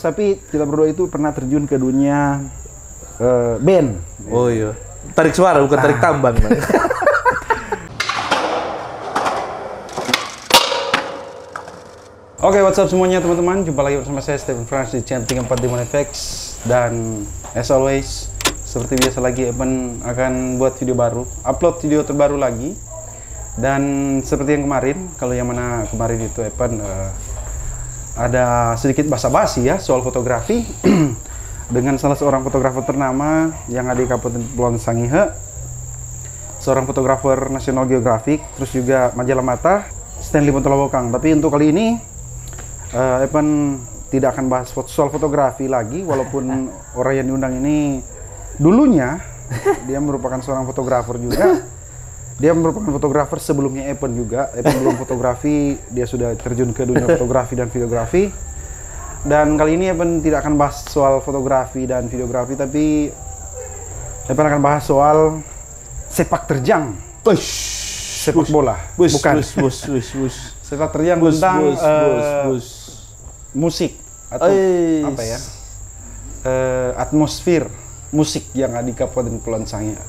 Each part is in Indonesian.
tapi kita berdua itu pernah terjun ke dunia band. Oh iya. Tarik suara bukan tarik tambang. Oke, what's up semuanya teman-teman. Jumpa lagi bersama saya Stephen Franz di channel 34 Demon FX. Dan as always, seperti biasa lagi Evan akan buat video baru, upload video terbaru lagi. Dan seperti yang kemarin, kalau yang mana kemarin itu Evan ada sedikit basa-basi ya soal fotografi dengan salah seorang fotografer ternama yang ada di Kabupaten Kepulauan Sangihe, seorang fotografer National Geographic, terus juga majalah Mata, Stanley Pontolawokang. Tapi untuk kali ini Evan tidak akan bahas soal fotografi lagi, walaupun orang yang diundang ini dulunya dia merupakan seorang fotografer juga. Dia merupakan fotografer sebelumnya Evan juga. Evan belum fotografi, dia sudah terjun ke dunia fotografi dan videografi. Dan kali ini Evan tidak akan bahas soal fotografi dan videografi, tapi Evan akan bahas soal sepak terjang. Sepak bola. Bukan. Sepak terjang tentang musik atau apa ya, atmosfer musik yang ada di Kabupaten Kepulauan Sangihe.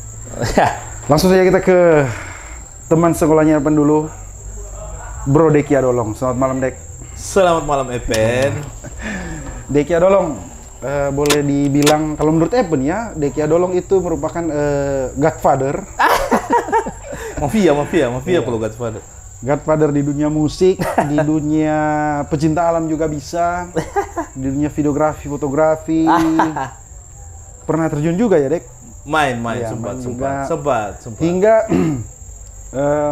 Langsung saja kita ke teman sekolahnya Evan dulu, Bro Deki Adolong. Selamat malam Dek. Selamat malam Evan. Deki Adolong, boleh dibilang kalau menurut Evan ya, Deki Adolong itu merupakan godfather. Mafia kalau godfather. Godfather di dunia musik, di dunia pecinta alam juga bisa, di dunia videografi, fotografi. Pernah terjun juga ya, Dek? Main, Ya, sempat. Hingga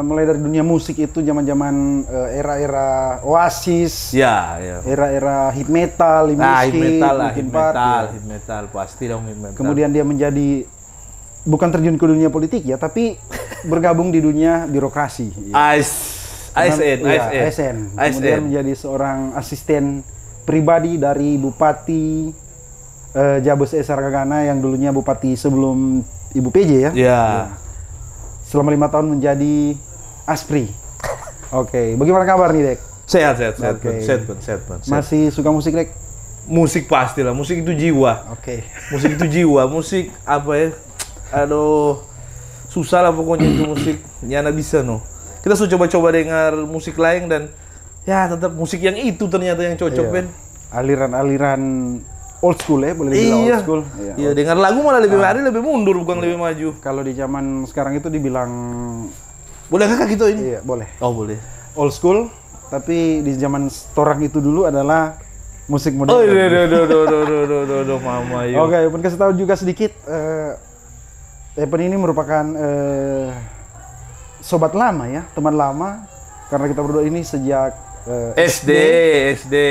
mulai dari dunia musik itu zaman-zaman era-era Oasis. Ya. Era-era hip metal, Hip metal, pasti dong hip metal. Kemudian dia menjadi bukan terjun ke dunia politik ya, tapi bergabung di dunia birokrasi. ASN. Kemudian menjadi seorang asisten pribadi dari Bupati Jabes Saragana yang dulunya Bupati sebelum Ibu PJ ya. Ya. Selama 5 tahun menjadi Aspri. Oke, bagaimana kabar nih Dek? Sehat, Oke. sehat. Masih suka musik Dek? Musik pastilah, musik itu jiwa. Oke. Musik itu jiwa, musik apa ya? Aduh, susah lah pokoknya itu musik. Nyana bisa no. Kita sudah coba-coba dengar musik lain dan ya tetap musik yang itu ternyata yang cocok, Ben. Aliran-aliran old school ya, boleh dibilang old school. Iya, dengar lagu malah lebih lebih mundur bukan lebih maju. Kalau di zaman sekarang itu dibilang, boleh kakak gitu ini? iya boleh. Oh boleh. Old school, tapi di zaman torang itu dulu adalah musik modern. Oh iya, mama yuk. Oke, Evan kasih tahu juga sedikit. Evan ini merupakan sobat lama ya, teman lama, karena kita berdua ini sejak SD.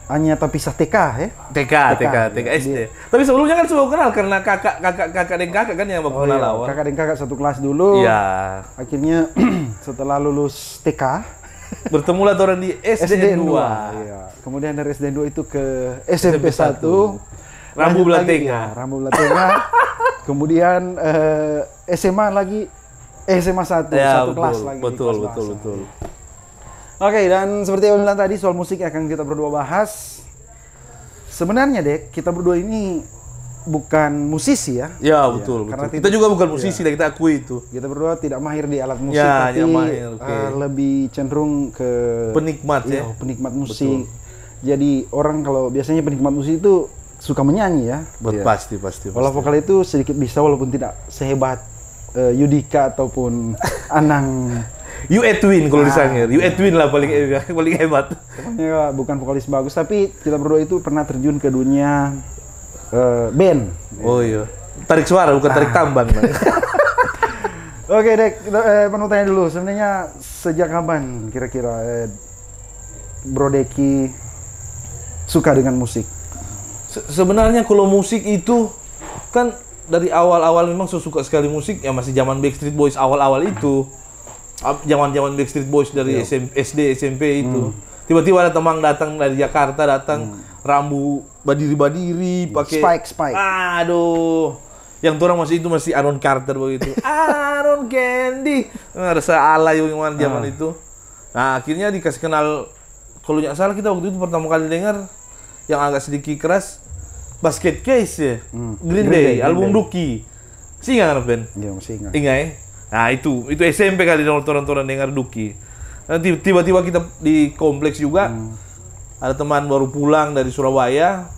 Hanya tapi pisah TK ya. TK SD. Tapi sebelumnya kan sudah kenal karena kakak dan kakak kan yang baku kenal awal. Kakak dan kakak satu kelas dulu. Iya. Akhirnya setelah lulus TK bertemulah orang di SDN 2. Iya. Kemudian dari SDN 2 itu ke SMP 1. Rambu Belateng. Kemudian SMA lagi, SMA 1, ya, satu kelas lagi. Betul. Oke, dan seperti yang bilang tadi soal musik akan kita berdua bahas. Sebenarnya Dek, kita berdua ini bukan musisi ya. Ya, betul. Karena kita juga bukan musisi, kita akui itu. Kita berdua tidak mahir di alat musik, Ya, tapi lebih cenderung ke penikmat ya. Penikmat musik. Jadi orang kalau biasanya penikmat musik itu suka menyanyi ya. Pasti. Walau vokal itu sedikit bisa, walaupun tidak sehebat Yudika ataupun Anang. Edwin kalau di Sangir. Edwin lah paling hebat. Pokoknya bukan vokalis bagus, tapi kita berdua itu pernah terjun ke dunia band. Oh iya. Tarik suara bukan tarik tambang. Oke Dek, kita mau tanya dulu. Sebenarnya sejak kapan kira-kira Bro Deki suka dengan musik? Sebenarnya kalau musik itu kan dari awal-awal memang suka sekali musik ya, masih zaman Backstreet Boys awal-awal itu. Zaman Backstreet Boys dari SD SMP itu. Tiba-tiba ada teman datang dari Jakarta, rambu badiri pakai Spike. Aduh. Yang orang masih Aaron Carter begitu. Aaron Candy. Rasa alay gimana zaman itu. Nah, akhirnya dikasih kenal, kalau nggak salah kita waktu itu pertama kali dengar yang agak sedikit keras, Basket Case ya, Green Green Day, Day, album Green Day. Duki. Sih nggak Ben? Iya, masih ingat. Ingat ya? Nah itu SMP kali orang-orang dengar Duki. Nanti tiba-tiba kita di kompleks juga, ada teman baru pulang dari Surabaya,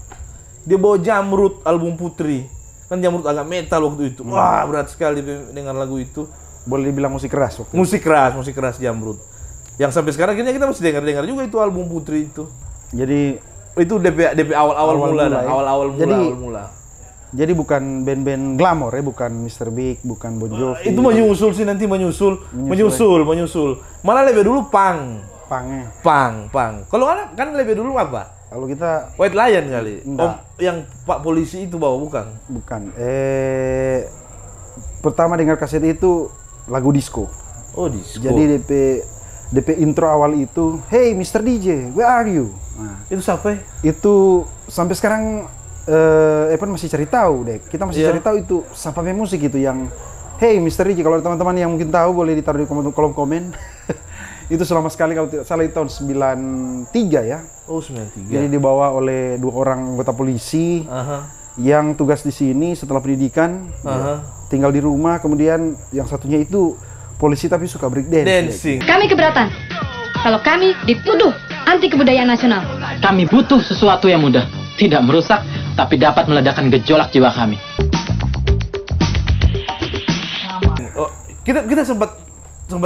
dia bawa Jamrud album Putri. Kan Jamrud agak metal waktu itu. Wah berat sekali dengar lagu itu. Boleh dibilang musik keras waktu itu. Musik keras Jamrud. Yang sampai sekarang akhirnya kita masih dengar juga itu album Putri itu. Jadi Itu DP awal-awal mula, mula ya. awal Jadi- mula. Jadi bukan band-band glamor ya, bukan Mr. Big, bukan Bon Jovi. Itu menyusul sih nanti menyusul. Malah lebih dulu punk. Pangnya. Pang. Kalau kan lebih dulu apa? Kalau kita White Lion kali. Enggak. Yang Pak Polisi itu bawa bukan? bukan. Pertama dengar kaset itu lagu disco. Oh, disco. Jadi DP intro awal itu, "Hey Mr. DJ, where are you?" Nah, Itu siapa? itu sampai sekarang Evan masih cari tahu deh. Kita masih Iya. cari tahu itu siapa pemain musik itu yang "Hey Mr. DJ." Kalau ada teman-teman yang mungkin tahu boleh ditaruh di kolom komen. Itu selama sekali kalau tidak salah itu tahun 93 ya. Oh, 93. Jadi dibawa oleh 2 orang anggota polisi Aha. yang tugas di sini setelah pendidikan, Aha. tinggal di rumah. Kemudian yang satunya itu polisi tapi suka break dance. Dancing. Kami keberatan. Kalau kami dituduh anti kebudayaan nasional. Kami butuh sesuatu yang mudah, tidak merusak, tapi dapat meledakkan gejolak jiwa kami. Oh, kita sempat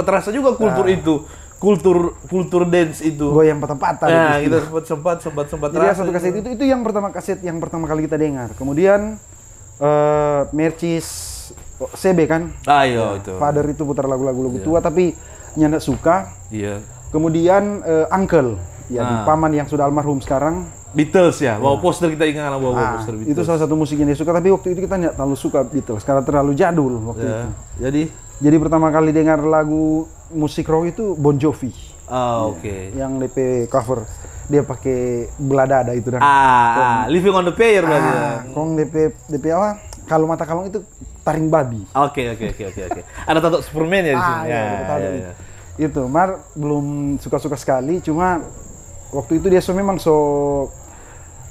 terasa juga kultur itu. Kultur dance itu. Goyang patah-patah. Nah, gitu. kita sempat Jadi terasa. satu kaset itu yang pertama kaset yang pertama kali kita dengar. Kemudian Mercis CB kan. Ayo itu. Father itu putar lagu-lagu tua tapi nyandak suka. Iya. Kemudian Uncle, ya di paman yang sudah almarhum sekarang. Beatles ya. Bawa poster kita ingat bawa poster Beatles. Itu salah satu musik yang dia suka, tapi waktu itu kita nggak terlalu suka Beatles karena terlalu jadul waktu Ya. itu. Jadi pertama kali dengar lagu musik rock itu Bon Jovi, Oke. yang DP cover dia pakai belah dada itu dan Living on the Pier berarti ya. kong DP apa? Kalau mata kalong itu taring babi. Oke. Ada tato Superman ya di sini. Iya, betul. Ya. Itu Mar belum suka-suka sekali, cuma waktu itu dia memang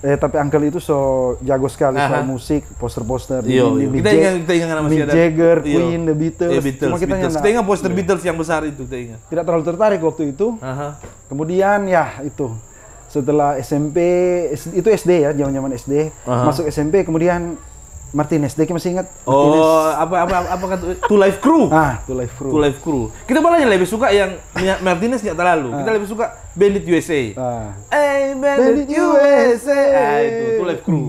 tapi Uncle itu jago sekali soal musik, poster-poster Iya. Kita ingat masih Mick ada Jagger, Iya. Queen, The Beatles. Iya, Beatles. Cuma kita Kita ingat poster Beatles yang besar itu kita ingat. tidak terlalu tertarik waktu itu. Aha. Kemudian ya itu setelah SMP itu SD ya, zaman-zaman SD, masuk SMP kemudian Martinez, Deki masih ingat? Oh, apa kata To Life Crew? To Life Crew. To Life Crew. Kita malah lebih suka yang Martinez nggak terlalu. Kita lebih suka Bandit USA. Hey, Bandit USA. Itu To Life Crew.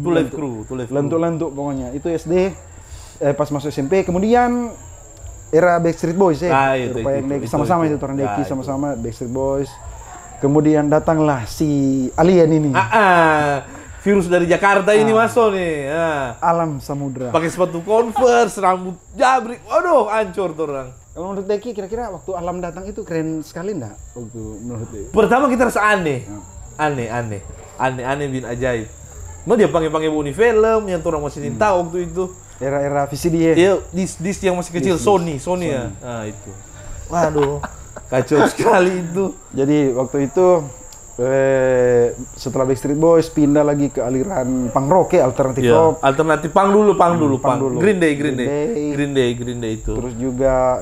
To Life Crew. Lentuk-lentuk pokoknya. Itu SD, pas masuk SMP, kemudian era Backstreet Boys ya. Itu, Yang Deki sama-sama itu orang Deki itu. sama-sama Backstreet Boys. Kemudian datanglah si alien ini. Virus dari Jakarta ini masuk nih. Alam Samudra. Pakai sepatu Converse, rambut jabrik. Waduh, hancur tuh orang. Kalau menurut Deki kira-kira waktu Alam datang itu keren sekali enggak? Waktu menurut Deki. Pertama kita rasa aneh. Aneh bin ajaib. Mau dia panggil bunyi film yang orang masih tahu waktu itu. Era-era VCD ya. Iya, dis yang masih kecil Sony ya. Nah, itu. Waduh. Kacau sekali itu. Jadi waktu itu setelah Backstreet Boys pindah lagi ke aliran punk rock ya, alternatif rock. Alternatif punk dulu. Green Day itu. Terus juga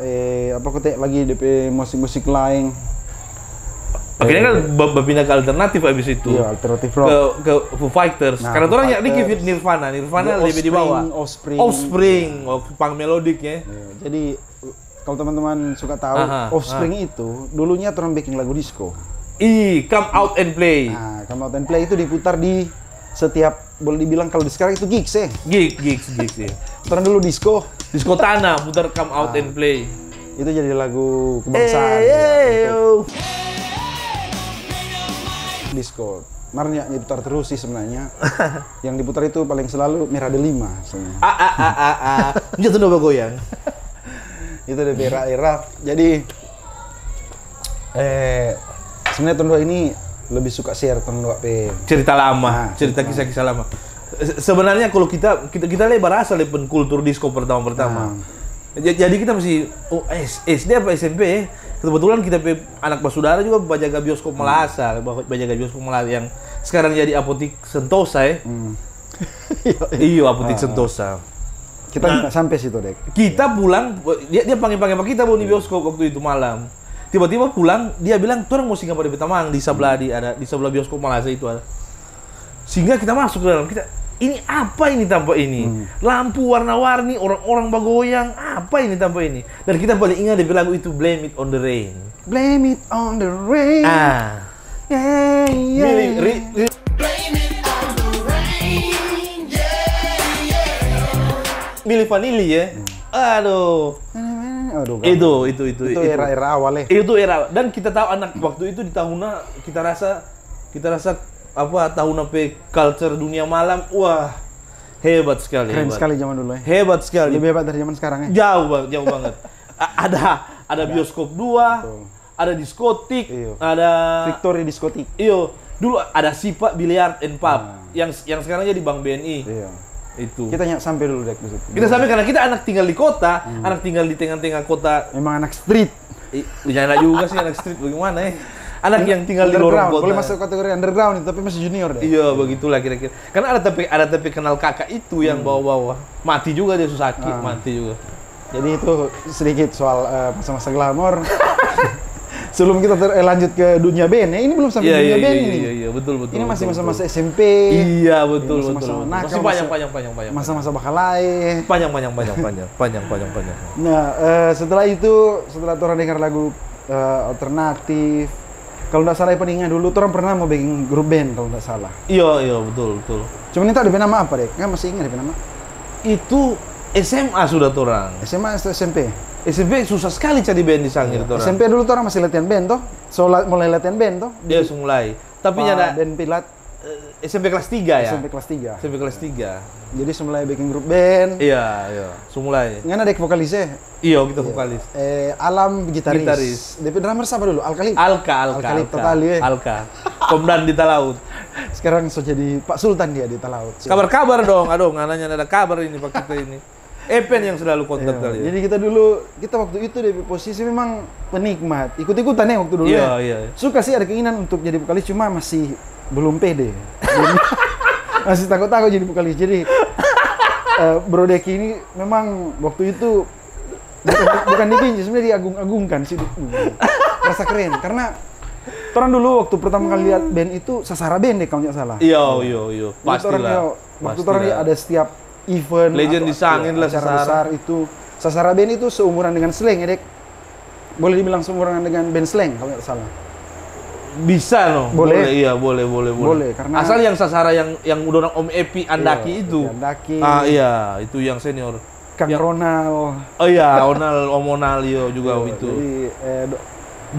apa kata lagi DP musik-musik lain. Akhirnya kan berpindah ke alternatif abis itu. Iya, alternatif rock. Ke Foo Fighters. Karena orang yang dikit Nirvana lebih di bawah. Offspring, punk melodik ya. Jadi kalau teman-teman suka tahu, Offspring itu dulunya orang bikin lagu disco. Come Out and Play. Nah, Come Out and Play itu diputar di setiap, boleh dibilang kalau di sekarang itu gigs ya. Gigs ya. Terus dulu disco Tanah putar Come Out and Play. itu jadi lagu kebangsaan. Disco. Marnya diputar terus sih sebenarnya. Yang diputar itu paling selalu Merah Delima sebenarnya. Jatuh coba goyang. Itu dari era-era. Jadi sebenarnya tahun 2 ini lebih suka share tahun 2 cerita lama, cerita kisah-kisah lama. Sebenarnya kalau kita lebar asal dari kultur disco pertama. Jadi kita masih SD apa SMP ya. Kebetulan kita anak bersaudara juga bajaga bioskop Malasa, bajaga bioskop Malasa sekarang jadi Apotik Sentosa ya. Iya, Apotik Sentosa. Kita nggak sampai situ, Dek. Kita pulang, dia panggil kita bawa di bioskop waktu itu malam. Tiba-tiba pulang, dia bilang, "Tuh orang mau singgah pada Betamang di sebelah di sebelah bioskop Malasa itu ada." Sehingga kita masuk ke dalam, ini apa ini tanpa ini? Lampu warna-warni, orang-orang bergoyang, apa ini tanpa ini? Dan kita paling ingat di lagu itu Blame It on the Rain. Blame it on the rain. Yeah, yeah. Milih Vanilli ya. Aduh. Itu era awal ya. Itu era, dan kita tahu anak waktu itu di tahunnya kita rasa apa tahun apa culture dunia malam, wah hebat sekali. Keren sekali zaman dulu ya. Hebat sekali. Lebih hebat dari zaman sekarang ya. Jauh banget. Ada bioskop 2, ada diskotik, ada Victory Diskotik. Iyo, dulu ada Sipa Billiard and Pub yang sekarang jadi Bank BNI. Iya. Itu. Kita sampai dulu, Dek, di situ. Kita sampai karena kita anak tinggal di kota, anak tinggal di tengah-tengah kota. Memang anak street. Jangan juga sih anak street, bagaimana ya? Anak yang tinggal di lorong kota. Boleh masuk kategori underground itu, tapi masih junior deh. Iya, begitulah kira-kira. Karena ada tapi kenal kakak itu yang bawa-bawa. Mati juga dia, sakit, mati juga. Jadi itu sedikit soal masa-masa glamor. Sebelum kita lanjut ke dunia band ya, ini belum sampai dunia band ini. Iya, betul. Ini masih masa-masa SMP. Iya, betul. Masih panjang. Masa-masa bakalai. Panjang. Nah, setelah orang dengar lagu alternatif, kalau nggak salah peningnya dulu, orang pernah mau bikin grup band kalau nggak salah. Iya, betul. Cuman itu ada band nama apa, Dek? Nggak masih ingat band nama? Itu SMA sudah orang. SMA atau SMP? SMP susah sekali cari band di Sangir orang. SMP dulu orang masih latihan band toh. Mulai latihan band toh. Dia mulai. Tapi ada band pilat SMP kelas 3 ya. SMP kelas 3. SMP kelas 3. Jadi mulai bikin grup band. Iya. Mulai. Ngana dek vokalisnya? Iya, kita vokalis. Alam gitaris. DP drummer siapa dulu? Alka total ya. Alka. Komdan di Talaut. Sekarang so jadi Pak Sultan dia di Talaut. Kabar dong. Aduh, ngananya ada kabar ini Pak kita ini. Epen yang selalu kontak kali. Jadi kita waktu itu di posisi memang penikmat, ikut-ikutan ya waktu dulu ya. Iya. Suka sih ada keinginan untuk jadi vokalis, cuma masih belum pede. Masih takut-takut jadi vokalis. Jadi Bro Deki ini memang waktu itu bukan dipinjam, sebenarnya diagung-agungkan sih. Rasa keren karena orang dulu waktu pertama kali lihat band itu Sasara Band deh kalau nggak salah. Iya. Pastilah. Waktu orang ada setiap event Legend di Sangir lah, acara besar itu. Sasara Band itu seumuran dengan Slang ya, Dek. Boleh dibilang seumuran dengan band Slang kalau nggak salah. Bisa loh. Boleh. Iya, boleh. Karena asal yang Sasara yang udah Om Epi Andaki itu. Andaki. Iya, itu yang senior. Kang Ronald. Oh iya, Om Onalio juga itu. Jadi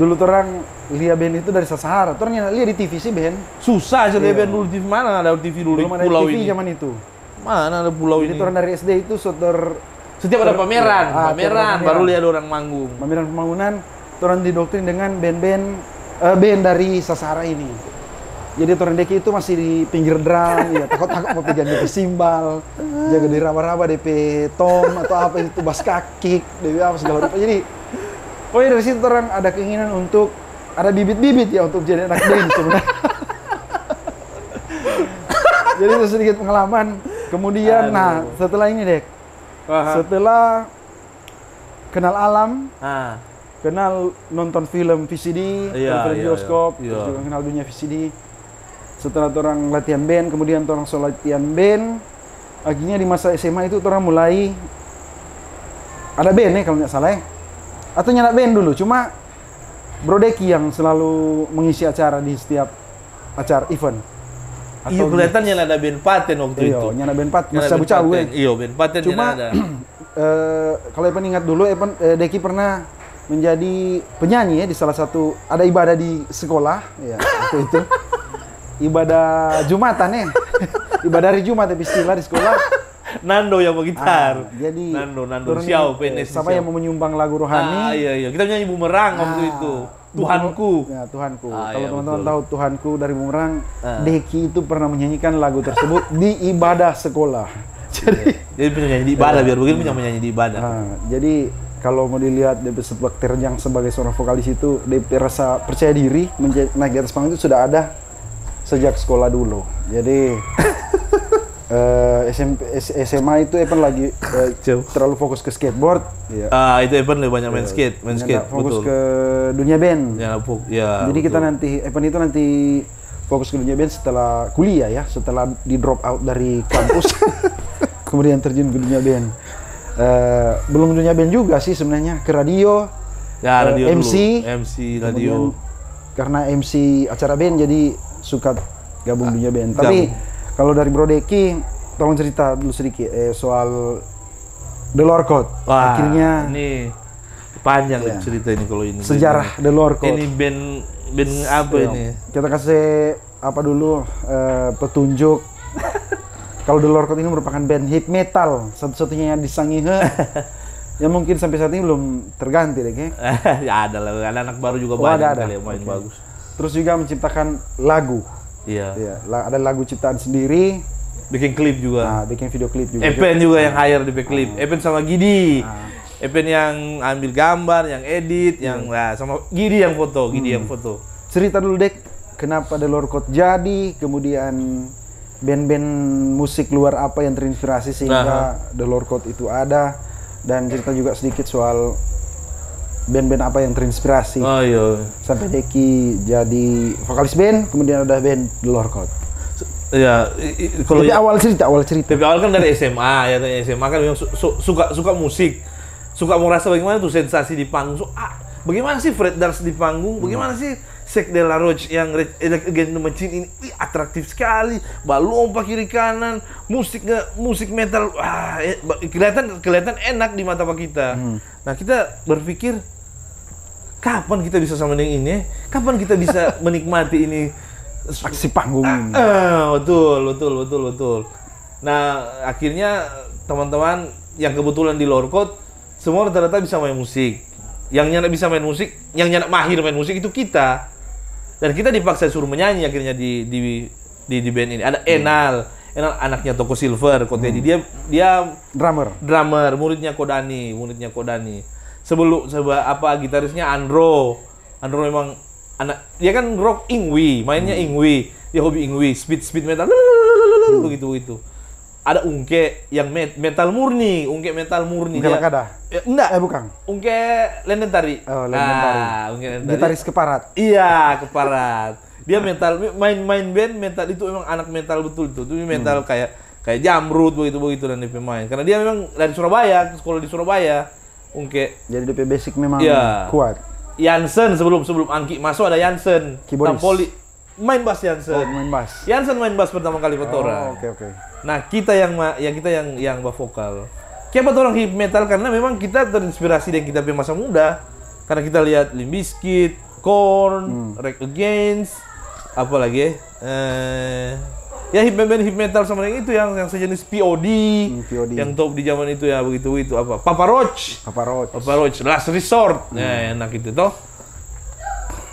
dulu orang lihat band itu dari Sasara. Orang lihat di TV sih band. Susah sih lihat band dulu TV, mana ada TV dulu di pulau ini. Zaman itu. Mana ada pulau ini? Jadi orang dari SD itu setiap ada pameran, baru lihat orang manggung. Pameran pembangunan, orang didoktrin dengan band dari Sasara ini. Jadi orang Deki itu masih di pinggir drum, ya takut-takut mau pegang DP simbal, jaga di raba-raba DP tom atau apa itu bass kick, DP apa segala rupa. Jadi, pokoknya dari situ orang ada keinginan untuk ada bibit-bibit ya untuk jadi anak band sebenarnya. Jadi itu sedikit pengalaman. Kemudian, setelah ini, Dek. Setelah kenal alam, kenal nonton film VCD, film bioskop, terus juga kenal dunia VCD. Setelah orang latihan band, kemudian orang latihan band, akhirnya di masa SMA itu orang mulai ada band kalau nggak salah ya. Atau nyala band dulu, cuma Bro Deki yang selalu mengisi acara di setiap acara event. Iya, kelihatannya ada band Paten waktu itu. Iya, nyana band Paten, masih sabu-cabu ya. Iya, band Paten cuma ada. Kalau Evan ingat dulu, Deki pernah menjadi penyanyi ya di salah satu, ada ibadah di sekolah, ya waktu itu. Ibadah Jumatan ya. Ibadah hari Jumat tapi istilah di sekolah. Nando yang bergitar. Jadi Nando Siao PNS. Sama yang mau menyumbang lagu rohani. Iya. Kita nyanyi Bumerang waktu itu. Tuhanku. Ya, Tuhanku. Kalau teman-teman tahu Tuhanku dari Bumerang, Deki itu pernah menyanyikan lagu tersebut di ibadah sekolah. Jadi penyanyi di ibadah, biar begini punya menyanyi di ibadah. Jadi kalau mau dilihat DP sebuah terjang sebagai seorang vokalis itu, DP rasa percaya diri naik di atas panggung itu sudah ada sejak sekolah dulu. Jadi SMA itu Evan lagi terlalu fokus ke skateboard. Ya. Itu Evan lebih banyak main skate, Fokus betul. ke dunia band. Ya, Jadi betul. kita nanti Evan itu nanti fokus ke dunia band setelah kuliah ya, setelah di drop out dari kampus, kemudian terjun ke dunia band. Belum dunia band juga sih sebenarnya, ke radio. Ya, radio MC radio. Kemudian, karena MC acara band jadi suka gabung dunia band. Tapi kalau dari Bro Deki, tolong cerita dulu sedikit soal The Lorcot. Wah, akhirnya ini panjang ya, cerita ini kalau ini. sejarah The Lorcot. Ini band apa Ya, ini? Kita kasih apa dulu petunjuk. Kalau The Lorcot ini merupakan band hip metal satu-satunya yang di Sangihe yang mungkin sampai saat ini belum terganti deh, kayak. Ya ada lah, ada anak baru juga Oh, banyak ada. kali yang main bagus. Terus juga menciptakan lagu. Iya. Ya, ada lagu ciptaan sendiri. Bikin klip juga. Nah, bikin video klip juga. Epen juga yang hire di klip. Epen sama Gidi. Epen yang ambil gambar, yang edit, yang sama Gidi yang foto, yang foto. Cerita dulu Dek, kenapa The Lorcot jadi, kemudian band-band musik luar apa yang terinspirasi sehingga The Lorcot itu ada, dan cerita juga sedikit soal band-band apa yang terinspirasi Oh iya. sampai Deki jadi vokalis band, kemudian ada band The Lorcot. Ya, kalau Tapi awal cerita. tapi awal kan dari SMA ya, dari SMA kan memang suka musik, suka merasa bagaimana tuh sensasi di panggung. Bagaimana sih Fred Durst di panggung? Bagaimana sih Zack de la Rocha yang Against the Machine ini? Atraktif sekali, balompa kiri kanan, musik metal, kelihatan enak di mata kita. Nah kita berpikir, kapan kita bisa sama dengan ini? Kapan kita bisa menikmati ini? Aksi panggung ini. Betul. Nah, akhirnya teman-teman yang kebetulan di Lorcot semua rata-rata bisa main musik. Yang nyana bisa main musik, yang nyana mahir main musik itu kita. Dan kita dipaksa suruh menyanyi akhirnya di band ini. Ada Enal anaknya Toko Silver, dia drummer, muridnya Kodani. Sebelum gitarisnya Andro memang dia kan rock Ingwi, mainnya Ingwi, dia hobi Ingwi, speed metal, begitu. Ada Ungke yang metal murni. Ungke Dia- Lakada? Enggak. Bukan. Ungke Lendentari. Oh, Lendentari. Ungke Lendentari. Gitaris keparat. Iya, keparat. Dia metal, main band metal itu memang anak metal betul itu. Itu metal kayak Jamrud begitu dan dia pemain. Karena dia memang dari Surabaya, sekolah di Surabaya. Ungke. Jadi DP basic memang Iya. kuat. Jansen sebelum Angki masuk ada Jansen. Keyboardis. Tampoli main bass Jansen. Main bass. Jansen main bass pertama kali buat orang. Oke. Nah, kita yang vokal. Kenapa orang hip metal? Karena memang kita terinspirasi dari kita masa muda. Karena kita lihat Limp Bizkit, Korn, Rage Against, apa lagi? Ya hip metal sama yang itu yang sejenis POD, POD. yang top di zaman itu ya begitu apa? Papa Roach, Last Resort, ya enak itu toh.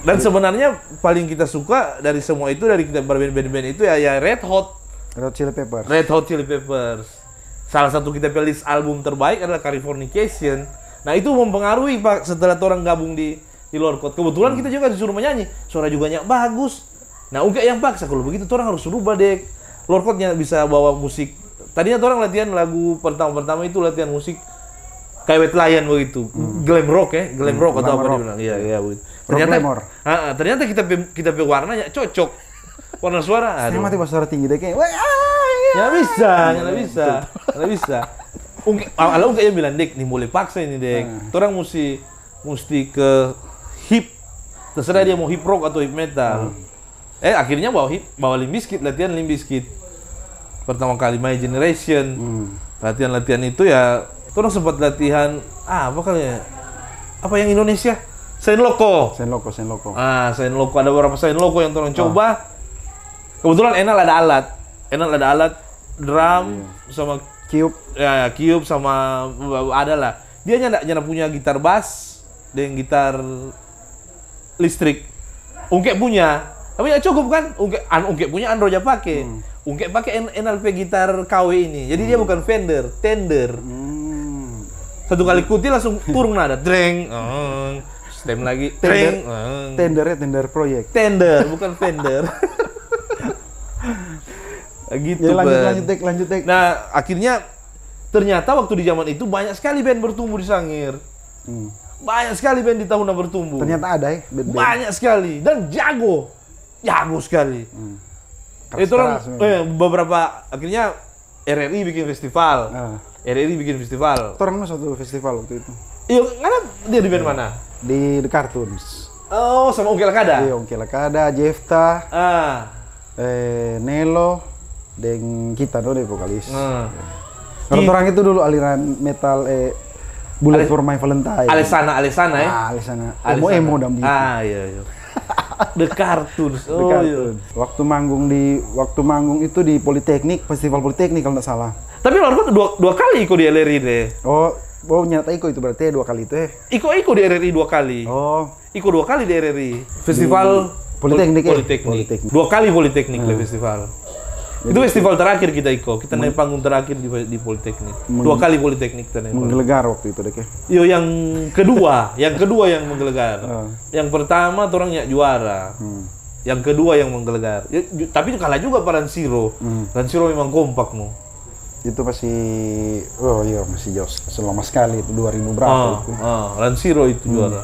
Dan sebenarnya paling kita suka dari semua itu, dari kita band-band itu ya Red Hot Chili Peppers. Salah satu kita playlist album terbaik adalah Californication. Nah itu mempengaruhi Pak setelah orang gabung di Lorcot. Kebetulan kita juga disuruh menyanyi, suara juga bagus. Nah enggak yang paksa, kalau begitu orang harus rubah deh. Lorcotnya bisa bawa musik. Tadinya orang latihan lagu pertama itu latihan musik kayak White Lion begitu, glam rock atau apa dia bilang. Iya begitu. Ternyata kita pe warnanya cocok. Warna suara. Saya mati suara tinggi deh kayak. Nggak bisa. Ungke yang bilang, Dek, nih mulai paksa ini, Dek. Orang mesti ke hip. Terserah dia mau hip rock atau hip metal. Akhirnya bawa Limp Bizkit, latihan Limp Bizkit. Pertama kali My Generation. Latihan itu ya, orang sempat latihan apa yang Indonesia? Sain Loco. Sain Loco. Sain Loco, ada beberapa Sain Loco yang orang coba. Kebetulan Enal ada alat drum sama Cube. Ya, Cube sama ada lah. Dia nyana punya gitar bass dan gitar listrik. Ungke punya. Tapi ya cukup kan? Ungke punya Andro aja pakai. Ungke pakai NLP gitar KW ini. Jadi dia bukan Fender, Tender. Satu kali kuti langsung turun nada, dreng. Stem lagi, dreng. Tender proyek. Tender, bukan Fender. Gitu, Ya, lanjut, Ben. lanjut, Dek. Nah, akhirnya ternyata waktu di zaman itu banyak sekali band bertumbuh di Sangir. Banyak sekali band di Tahuna bertumbuh. Ternyata ada ya band-band. Banyak sekali dan jago. Jago sekali. Itu orang Keras-keras memang. beberapa akhirnya RRI bikin festival. RRI bikin festival. Orang mah satu festival waktu itu Iya, karena dia di band mana? di The Cartoons. Oh, sama Ungkel Kada. Iya, Ongkel Kada, Jefta, Ah. Nelo, dan kita deh vokalis. Ah. Karena orang itu dulu aliran metal Bullet for My Valentine. Alesana ya? Alisana. Emo dan begitu. Ah, iya. The Cartoons. The Oh, Cartoons. iya. Waktu manggung itu di Politeknik, Festival Politeknik kalau nggak salah. Tapi Lorkot dua kali ikut di LRI deh. Oh nyata Iko itu berarti 2 kali itu Iko di RRI 2 kali. Oh, Iko 2 kali di RRI. Festival Politeknik ya? Politeknik. Politeknik. 2 kali Politeknik lah festival. Itu festival terakhir kita Iko. Kita naik panggung terakhir di Politeknik. 2 kali Politeknik kita naik. menggelegar waktu itu deh. Yo yang kedua yang menggelegar. Yang pertama orang nyak juara. Yang kedua yang menggelegar. Ya, tapi kalah juga Pak Ransiro. Ransiro memang kompak no. Itu masih jauh selama sekali itu 2000 berapa itu. Ransiro itu juara.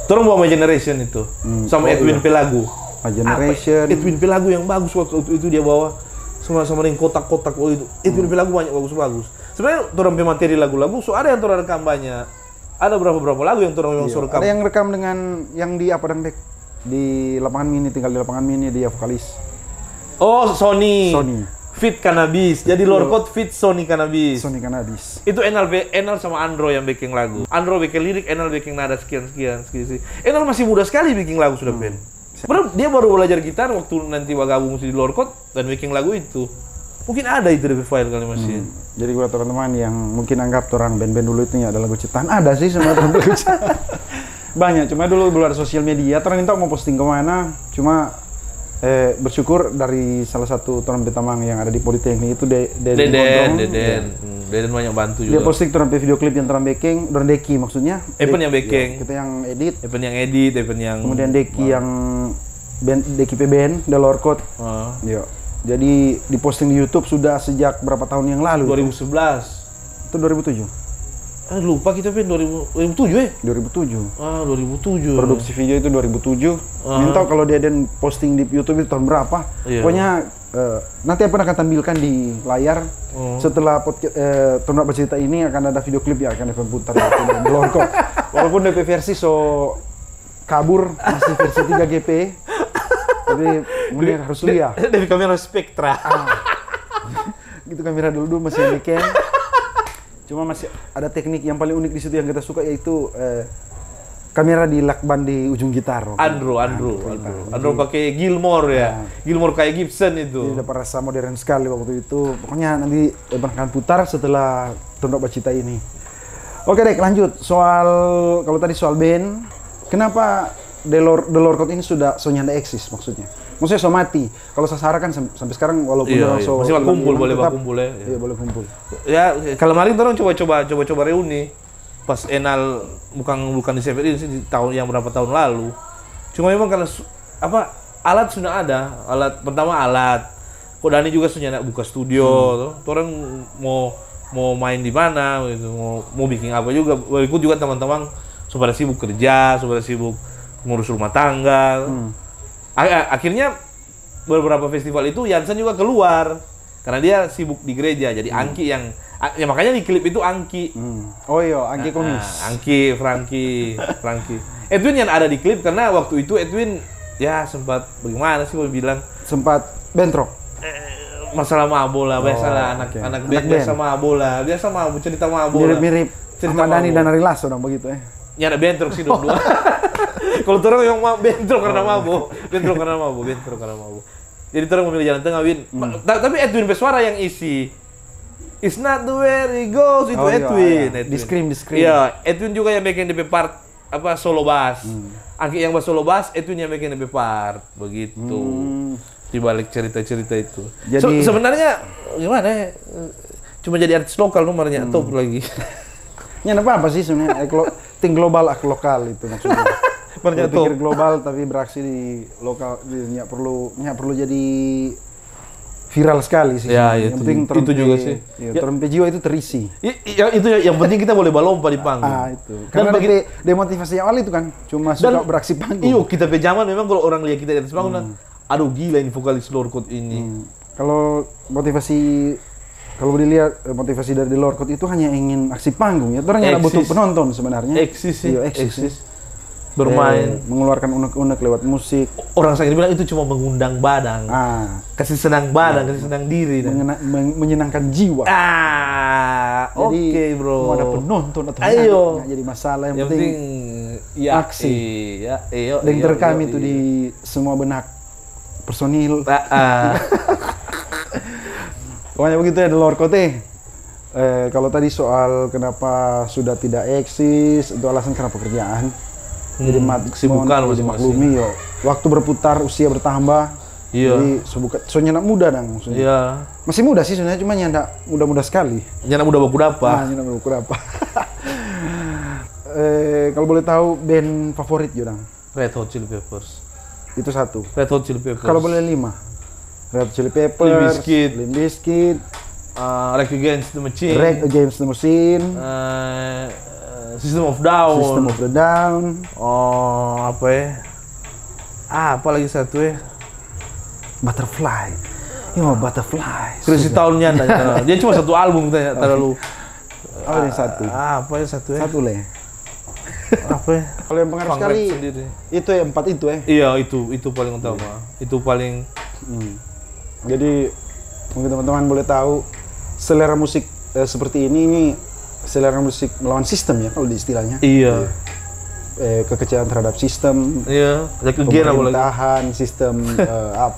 Orang bawa My Generation itu sama Edwin Pelagu. My Generation. Edwin Pelagu yang bagus waktu itu dia bawa sama yang kotak-kotak itu. Edwin Pelagu banyak bagus-bagus. Sebenarnya orang pemateri lagu-lagu, so ada yang orang rekam banyak. Ada berapa lagu yang orang memang suruh rekam. Ada yang rekam dengan yang di apa Dek? Di lapangan mini, tinggal di lapangan mini dia vokalis. Oh, Sony. Fit Cannabis. Jadi Lorkot fit Sony Cannabis. Sony Cannabis. Itu Enal sama Andro yang bikin lagu. Andro bikin lirik, Enal bikin nada sekian. Enal masih muda sekali bikin lagu sudah Ben. Padahal dia baru belajar gitar waktu nanti gabung di Lorkot dan bikin lagu itu. Mungkin ada itu di file kali masih. Jadi buat teman-teman yang mungkin anggap orang band-band dulu itu ada lagu ciptaan, ada sih semua lagu ciptaan. Banyak, cuma dulu belum ada sosial media. Orang minta mau posting kemana, cuma bersyukur dari salah satu orang Betamang yang ada di Politeknik itu Deden banyak bantu juga. Dia posting orang video klip yang orang baking, orang Deki maksudnya. Evan yang baking. Kita yang edit. Evan yang Kemudian Deki yang Deki PBN, The Lorkot. Iya. Jadi diposting di YouTube sudah sejak berapa tahun yang lalu? 2011. Itu 2007. Lupa kita Ben 2007 ya? 2007. 2007. Produksi video itu 2007. Minta kalau dia dan posting di YouTube itu tahun berapa? Iya. Pokoknya nanti akan tampilkan di layar. Setelah Tunda Bercerita ini akan ada video klip yang akan diputar di Lorkot. Walaupun DP versi kabur masih versi 3GP. Tapi mungkin harus lihat. Dari kamera Spectra. Gitu kamera dulu masih bikin. Cuma masih ada teknik yang paling unik di situ yang kita suka yaitu kamera di lakban di ujung gitar. Andro pakai Gilmore ya. Gilmore kayak Gibson itu. Jadi dapat rasa modern sekali waktu itu. Pokoknya nanti akan putar setelah Tunduk Bacita ini. Oke Dek, lanjut. Kalau tadi soal band, kenapa The Lorkot ini sudah nyanda eksis maksudnya? Maksudnya so mati. Kalau Sasara kan sampai sekarang walaupun masih kumpul, boleh kumpul ya. Iya, boleh kumpul. Ya, kalau kemarin orang coba reuni. Pas Enal bukan di CVRI sih di tahun yang berapa tahun lalu. Cuma memang karena alat sudah ada. Alat. Kok Dani juga sudah buka studio tuh. Orang mau main di mana gitu. Mau bikin apa juga. Ikut juga teman-teman supaya sibuk kerja, supaya sibuk ngurus rumah tangga. Akhirnya beberapa festival itu Yansen juga keluar karena dia sibuk di gereja. Jadi Angki yang makanya di klip itu Angki. Oh iya, Angki Komis. Angki, Franky. Edwin yang ada di klip karena waktu itu Edwin ya sempat bagaimana sih mau bilang? Sempat bentrok. Masalah mabuk lah, biasalah anak band biasa mabuk lah. Biasa mabuk, cerita mabuk. Mirip-mirip Ahmad Dhani dan Ari Lasso dong begitu ya. Ya ada bentrok sih dua. Kalau orang yang bentrok karena mabuk. Jadi orang memilih jalan tengah, Win. Tapi Edwin Beswara yang isi. It's not the way it goes, itu Edwin. Di scream. Iya, Edwin juga yang bikin DP part solo bass. Angki yang solo bass, Edwin yang bikin DP part. Begitu. Di balik cerita-cerita itu. Jadi sebenarnya gimana ya? Cuma jadi artis lokal nomornya top lagi. Ya apa sih sebenarnya? Ting global lokal itu maksudnya. Berpikir global tapi beraksi di lokal, nggak perlu jadi viral sekali sih. Ya, yang penting itu juga sih. Ya, trompe jiwa itu terisi. Itu yang penting kita boleh balompa di panggung. Itu. Karena demotivasi awal itu kan cuma suka beraksi panggung. Iyo, kita pejaman memang kalau orang lihat kita di atas panggung, aduh gila ini vokalis Lorkot ini. Kalau dilihat motivasi dari The Lorkot itu hanya ingin aksi panggung ya. Orang yang butuh penonton sebenarnya. Eksis sih. Iya, Eksis. Bermain, mengeluarkan unek-unek lewat musik. Orang saya bilang itu cuma mengundang badan, kasih senang badan, kasih senang diri, menyenangkan jiwa. Oke, bro. Mau ada penonton atau nggak jadi masalah, yang penting ya, aksi. Dan terekam itu di semua benak personil. Pokoknya begitu ya, The Lorkot. Kalau tadi soal kenapa sudah tidak eksis, itu alasan karena pekerjaan. Jadi kesibukan maklumi yo. Waktu berputar, usia bertambah. Jadi soalnya anak muda dong maksudnya. Iya. Masih muda sih sebenarnya, cuma nyanda muda-muda sekali. Nyanda muda baku dapa. Nyanda muda baku dapa. Kalau boleh tahu band favorit Jodang? Red Hot Chili Peppers. Itu satu. Red Hot Chili Peppers. Kalau boleh 5. Red Hot Chili Peppers, Limp Bizkit, Rage Against the Machine, System of Down. Oh, apa ya? Apa lagi satu ya? Butterfly. Butterfly. Crazy Town-nya dia cuma satu album tanya terlalu. Oh, yang satu. Apa ya satu ya? Satu le. Apa ya? Kalau yang pengaruh sekali itu ya 4 itu ya. Iya, itu paling utama. Itu paling Jadi mungkin teman-teman boleh tahu selera musik seperti ini selera musik melawan sistem ya kalau di istilahnya. Iya. Kekecewaan terhadap sistem. Iya. Pemerintahan, sistem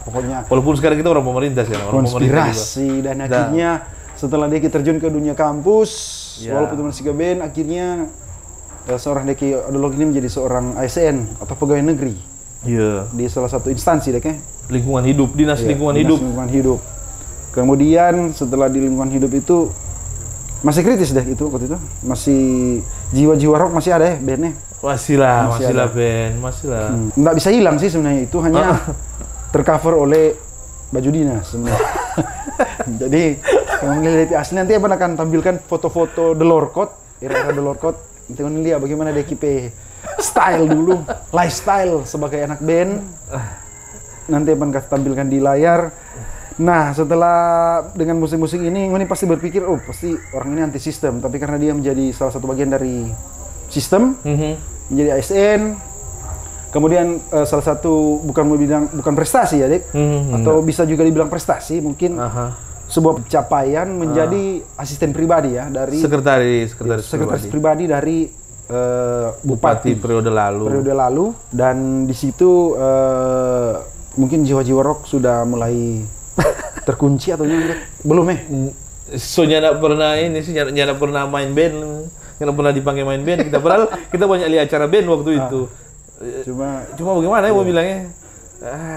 pokoknya. Walaupun sekarang kita orang pemerintah sih, orang konspirasi dan akhirnya setelah dia terjun ke dunia kampus, walaupun masih ke band, akhirnya seorang Deki Adolog ini menjadi seorang ASN atau pegawai negeri. Iya. Di salah satu instansi lingkungan hidup, dinas lingkungan hidup. Kemudian setelah di lingkungan hidup itu masih kritis itu waktu itu. Masih jiwa-jiwa rock masih ada ya bandnya? Masih lah band, masih lah. Nggak bisa hilang sih sebenarnya, itu hanya tercover oleh baju dinas sebenarnya. Jadi kalau melihat asli nanti akan tampilkan foto-foto The Lorkot, era The Lorkot. Nanti kalian lihat bagaimana dia kipe style dulu, lifestyle sebagai anak band. Nanti akan tampilkan di layar. Nah, setelah dengan musik-musik ini pasti berpikir, pasti orang ini anti sistem. Tapi karena dia menjadi salah satu bagian dari sistem, menjadi ASN, kemudian salah satu bukan prestasi ya, Dek, atau bisa juga dibilang prestasi, mungkin sebuah pencapaian menjadi asisten pribadi ya dari sekretaris pribadi dari bupati periode lalu, dan di situ mungkin jiwa-jiwa rock sudah mulai terkunci atau belum So nyana pernah ini sih, nyana pernah main band, nyana pernah dipanggil main band kita, padahal kita banyak lihat acara band waktu itu. Cuma bagaimana ya mau bilangnya?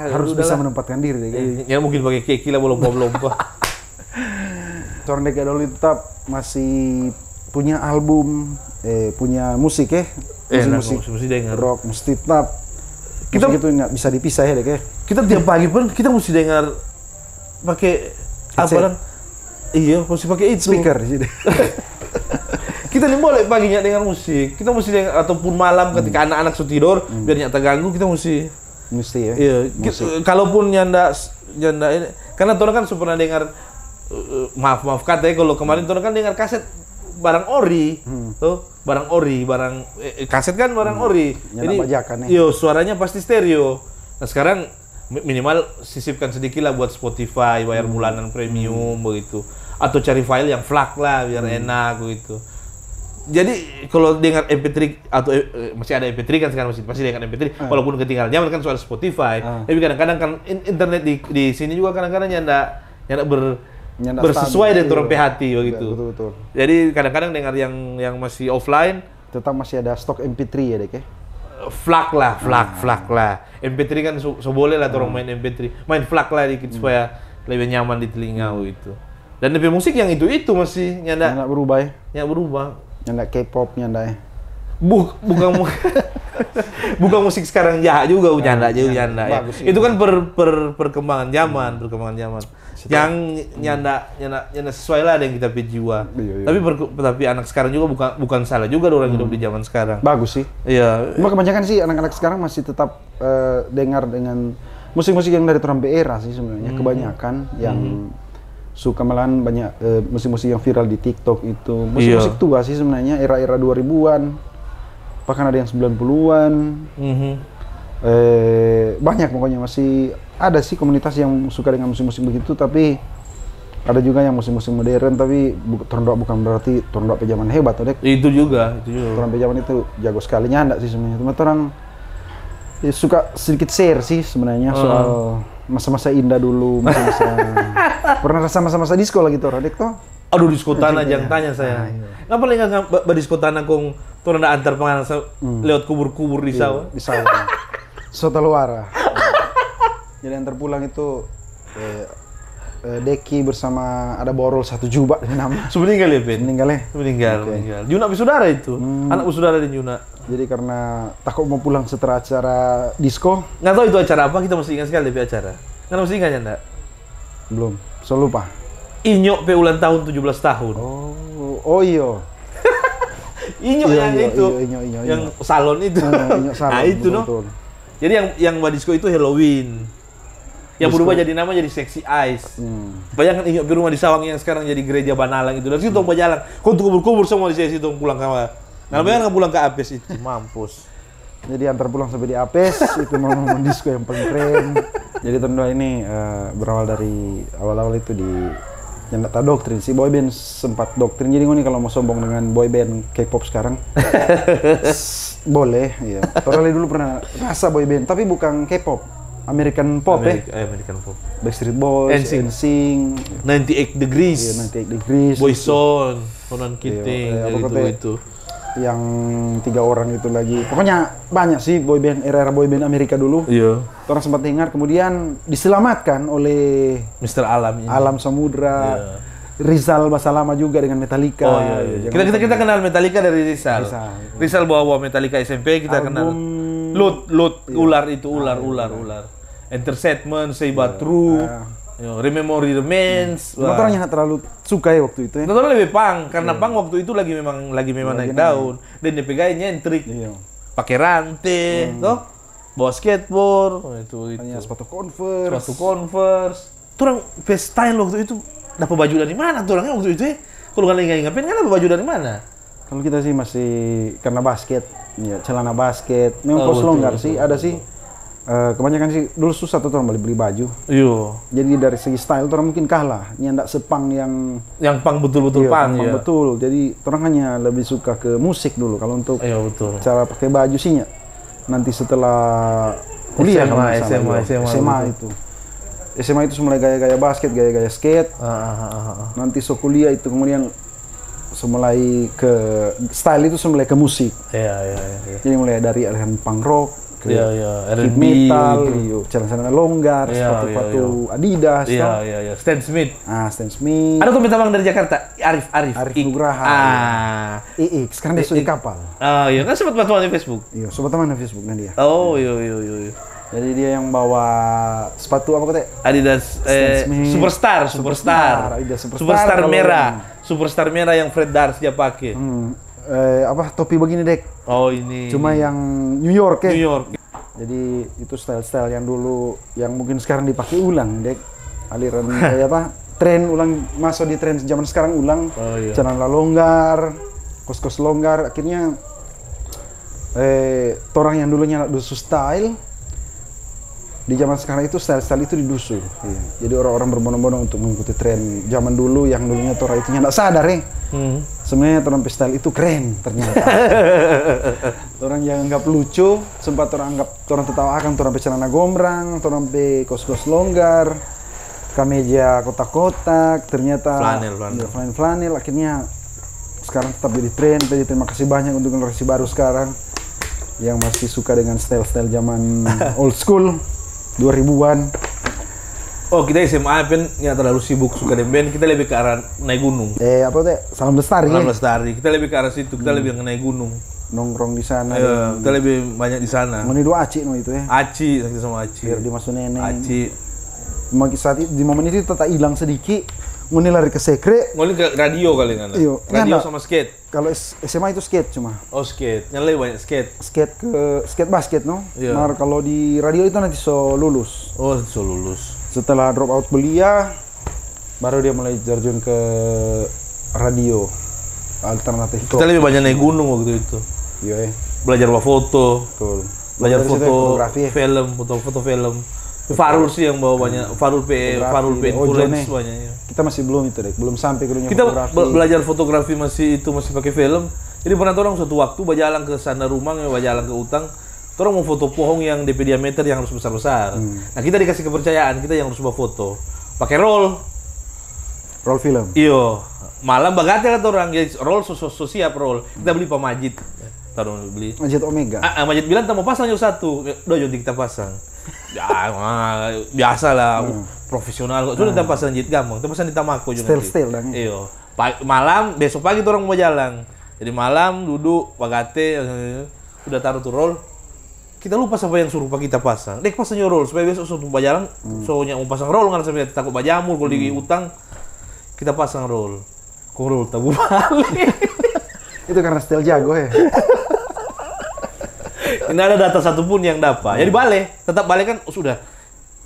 Harus bisa menempatkan diri deh. Ya mungkin pakai keki lah, belum-belum. Seorang Deki Adolog tetap masih punya album, punya musik musik rock, mesti tetap. Kita musik itu nggak bisa dipisah ya, Dek. Kita tiap pagi pun kita mesti dengar pakai apa kan? Iya, mesti pakai itu. Speaker sih. Kita nih boleh paginya dengar musik. Kita mesti dengar, ataupun malam ketika anak-anak sudah tidur biar nggak terganggu, kita mesti ya. Iya. Kalaupun nyanda ini, karena orang kan pernah dengar maaf kata ya, kalau kemarin orang kan dengar kaset barang ori, kaset kan barang ori. Jadi iya, suaranya pasti stereo. Nah sekarang minimal sisipkan sedikit lah buat Spotify, bayar bulanan premium begitu, atau cari file yang FLAC lah biar enak begitu. Jadi kalau dengar MP3 atau masih ada MP3 kan sekarang masih dengar MP3 walaupun ketinggalan zaman kan soal Spotify. Tapi kadang-kadang kan internet di sini juga kadang-kadang nyanda bersesuai dengan orang hati begitu. Betul. Jadi kadang-kadang dengar yang masih offline tetap masih ada stok MP3 ya, Dek ya. FLAC lah. MP3 kan so boleh lah orang main MP3. Main FLAC lah dikit supaya lebih nyaman di telinga gitu. Dan DP musik yang itu masih nyanda berubah ya. Yang berubah. Nyanda K-pop nyanda ya. Bukan Bukan musik sekarang jahat juga, nyanda juga nyanda ya. Bagus, Itu kan perkembangan zaman, perkembangan zaman. Yang nyanda sesuai lah dengan kita punya jiwa. Iya. Tapi anak sekarang juga bukan salah juga orang hidup di zaman sekarang. Bagus sih. Iya. Cuma kebanyakan sih anak-anak sekarang masih tetap dengar dengan musik-musik yang dari trompet era sih sebenarnya. Kebanyakan yang suka malahan banyak musik-musik yang viral di TikTok itu. Musik-musik tua sih sebenarnya, era-era 2000-an. Bahkan ada yang 90-an. Banyak pokoknya, masih ada sih komunitas yang suka dengan musik-musik begitu, tapi ada juga yang musik-musik modern, tapi Torondok bukan berarti Torondok pejaman hebat, Dek. Itu juga. Torondok pejaman itu jago sekali nyanda sih sebenarnya. Cuma orang suka sedikit share sih sebenarnya soal masa-masa indah dulu, masa-masa pernah rasa masa-masa disco lagi tuh, Dek toh. Aduh, disko tanah jangan tanya saya. Ngapa lagi nggak disko tanah kong turun antar penganan lewat kubur-kubur di sawah? Di sawah. Sota Luara. Jadi yang terpulang itu Deki bersama ada Borol satu jubah nama. Sudah meninggal ya, Ben? Meninggal ya? Meninggal. Juna bersaudara itu. Anak bersaudara dan Juna. Jadi karena takut mau pulang setelah acara disco. Nggak tahu itu acara apa, kita mesti ingat sekali DP acara. Nggak mesti ingat ya, enggak? Belum, selalu lupa. Inyok pe ulang tahun 17 tahun. Oh iya. Inyok yang itu. Inyo. Yang salon itu. Inyo salon. Nah, itu betul. Jadi yang Badisco itu Halloween. Yang berubah jadi nama jadi Sexy Eyes. Bayangkan Inyok di rumah di Sawang yang sekarang jadi gereja Banalang itu. Dari situ tong berjalan. Kau tuh kubur-kubur semua di situ tong pulang ke Nah, bayangkan pulang ke Apes itu. Mampus. Jadi antar pulang sampai di Apes itu momen disco yang paling keren. Jadi tahun 2 ini berawal dari awal-awal itu di yang tak doktrin si boyband sempat doktrin. Jadi nih kalau mau sombong dengan boyband K-pop sekarang boleh ya. Orang dulu pernah rasa boyband tapi bukan K-pop, American pop American pop. Backstreet Boys, NSYNC, 98 Degrees, 98 Degrees, Boyzone, Ronan Keating, itu. Yang 3 orang itu lagi. Pokoknya banyak sih boyband, era-era boyband Amerika dulu. Iya. Orang sempat dengar, kemudian diselamatkan oleh Mr. Alam ini. Alam Samudra. Iya. Rizal Basalama juga dengan Metallica. Oh iya. Kita kenal Metallica dari Rizal. Rizal bawa Metallica SMP, kita kenal. Lut ular itu ular. Entertainment, Say But True. Remember the Mens. Orang yang terlalu suka ya waktu itu ya. Orang lebih pang karena pang waktu itu lagi memang naik daun dan dia pegang nyentrik. Pakai rantai, toh. Bawa skateboard, itu. Sepatu Converse. Orang style waktu itu dapat baju dari mana tuh orangnya waktu itu ya? Kalau kalian ingat kan dapat baju dari mana? Kalau kita sih masih karena basket, ya celana basket. Memang kaos longgar sih, ada sih. Kebanyakan sih dulu susah tuh orang beli baju. Iya. Jadi dari segi style tuh orang mungkin kalah. Nyandak sepang yang pang betul-betul pang ya. Betul. Jadi orang hanya lebih suka ke musik dulu. Kalau untuk cara pakai baju sih ya. Nanti setelah kuliah SMA itu. SMA itu mulai gaya-gaya basket, gaya-gaya skate. Nanti kuliah itu kemudian mulai ke style itu mulai ke musik. Iya. Jadi mulai dari aliran punk rock, ke R&B, metal, celana longgar, sepatu Adidas. Iya. Stan Smith. Stan Smith. Ada tuh minta bang dari Jakarta, Arif Nugraha. Ix, sekarang dia sudah di kapal. Iya kan sempat teman di Facebook. Iya, sobat teman di Facebook dan dia. Oh, iya. Jadi dia yang bawa sepatu apa kata? Adidas Superstar. Adidas Superstar merah. Superstar merah yang Fred Durst dia pakai. Topi begini, Dek. Oh, ini. Cuma yang New York ya. New York. Jadi itu style-style yang dulu yang mungkin sekarang dipakai ulang, Dek. Aliran tren ulang, masuk di tren zaman sekarang ulang. Celana longgar, kos-kos longgar, akhirnya orang yang dulunya dusu style di zaman sekarang itu style-style itu didusu. Iya. Jadi orang-orang berbondong-bondong untuk mengikuti tren zaman dulu yang dulunya orang itu nggak sadar ya. Sebenarnya orang style itu keren ternyata. Orang yang anggap lucu, sempat orang anggap orang tertawa akan orang celana gombrang, orang kos-kos longgar, kemeja kotak-kotak, ternyata flanel. Akhirnya sekarang tetap jadi tren. Jadi terima kasih banyak untuk generasi baru sekarang yang masih suka dengan style-style zaman old school 2000-an. Oh, kita SMA kan nggak terlalu sibuk suka dengan band, kita lebih ke arah naik gunung. Salam Lestari. Salam Lestari. Kita lebih ke arah situ, kita lebih naik gunung. nongkrong di sana. Iya, kita lebih banyak di sana. Meni dua Aci no itu ya. Aci, kita sama Aci. Biar dimasuk neneng. Aci. Saat itu, di momen itu tetap hilang sedikit. Meni lari ke sekre. Ngolin ke radio kali kan? Iyo. Radio Nggak. sama skate. Kalau SMA itu skate cuma. Oh skate, yang lebih banyak skate. Skate basket no. Iya. Nah, kalau di radio itu nanti so lulus. Oh, so lulus. Setelah drop out kuliah, baru dia mulai terjun ke radio alternatif. Kita lebih banyak naik gunung waktu itu. Iya, Belajar buat foto, betul. belajar Dari situ foto, fotografi ya. film, foto film. Farul sih yang bawa banyak, Farul Fotografi, influence Ojo banyak. Ya. Kita masih belum itu deh, belum sampai ke dunia Kita fotografi. belajar fotografi masih pakai film. Jadi pernah orang suatu waktu berjalan ke sana rumah, berjalan ke utang, orang mau foto pohon yang DP diameter yang harus besar-besar. Nah kita dikasih kepercayaan, kita yang harus bawa foto, pakai roll. Roll film. Iyo, malam bagate kata orang, ya roll so siap roll. Kita beli Majid, taruh beli. Majid Omega. Majid bilang kita mau pasang yuk satu, udah jadi kita pasang. Ya, biasa lah, profesional kok. Sudah kita pasang Jit gampang, kita pasang di Tamako juga. Style dong. Iyo, malam besok pagi tuh orang mau jalan. Jadi malam duduk bagate, udah taruh tuh roll. Kita lupa siapa yang suruh kita pasang. Dek pasang roll supaya besok suruh berjalan. Soalnya mau pasang roll nggak sampai takut bajamur kalau di utang. Kita pasang roll. Kok roll tabu balik. Itu karena style jago ya. Ini ada data satupun yang dapat. Jadi balik, tetap balik kan sudah.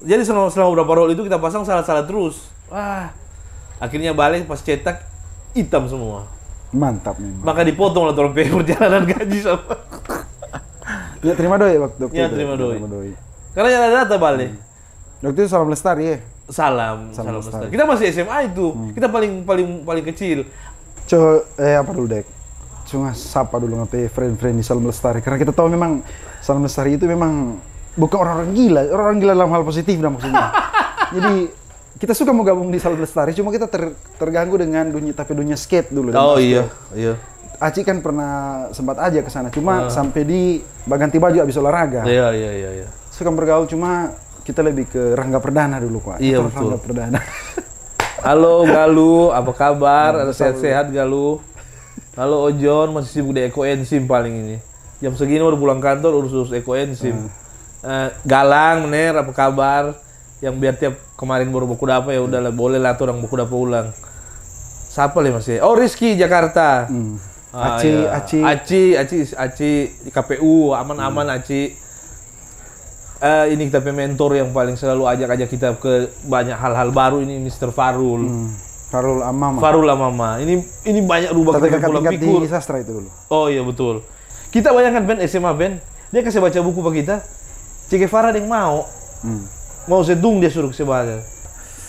Jadi selama beberapa roll itu kita pasang salah-salah terus. Wah, akhirnya balik pas cetak hitam semua. Mantap memang. Maka dipotong lah orang perjalanan gaji sama. Ya terima doi waktu itu. Ya terima doi. Karena yang ada data balik. Waktu itu Salam Lestari ya. Salam Lestari. Kita masih SMA itu. Kita paling kecil. Apa dulu Dek? Cuma sapa dulu ngapain friend-friend di Salam Lestari. Karena kita tahu memang Salam Lestari itu memang bukan orang-orang gila dalam hal positif dah maksudnya. Jadi kita suka mau gabung di Salam Lestari, cuma kita terganggu dengan dunia skate dulu. Oh iya. Aci kan pernah sempat aja ke sana, cuma sampai di ganti baju habis olahraga. Iya. Suka bergaul, cuma kita lebih ke Rangga Perdana dulu, Pak. Iya, betul. Rangga Perdana. Halo Galuh, apa kabar? Ada sehat-sehat Galuh? Halo Ojon, masih sibuk di Eko Enzim paling ini. Jam segini baru pulang kantor urus Eko Enzim. Galang, Mener, apa kabar? Yang biar tiap kemarin baru buku dapa ya udahlah boleh lah tuh orang buku dapa ulang. Siapa lah masih? Oh Rizky Jakarta. Aci di KPU aman Aci. Ini kita mentor yang paling selalu ajak kita ke banyak hal-hal baru ini Mr. Farul. Farul Amama. Farul Amama. Ini banyak rubah kita pola pikir. Di sastra itu dulu. Oh iya betul. Kita bayangkan Ben SMA Ben, dia kasih baca buku ke kita. Che Guevara yang mau. Mau Zedong dia suruh kasih baca.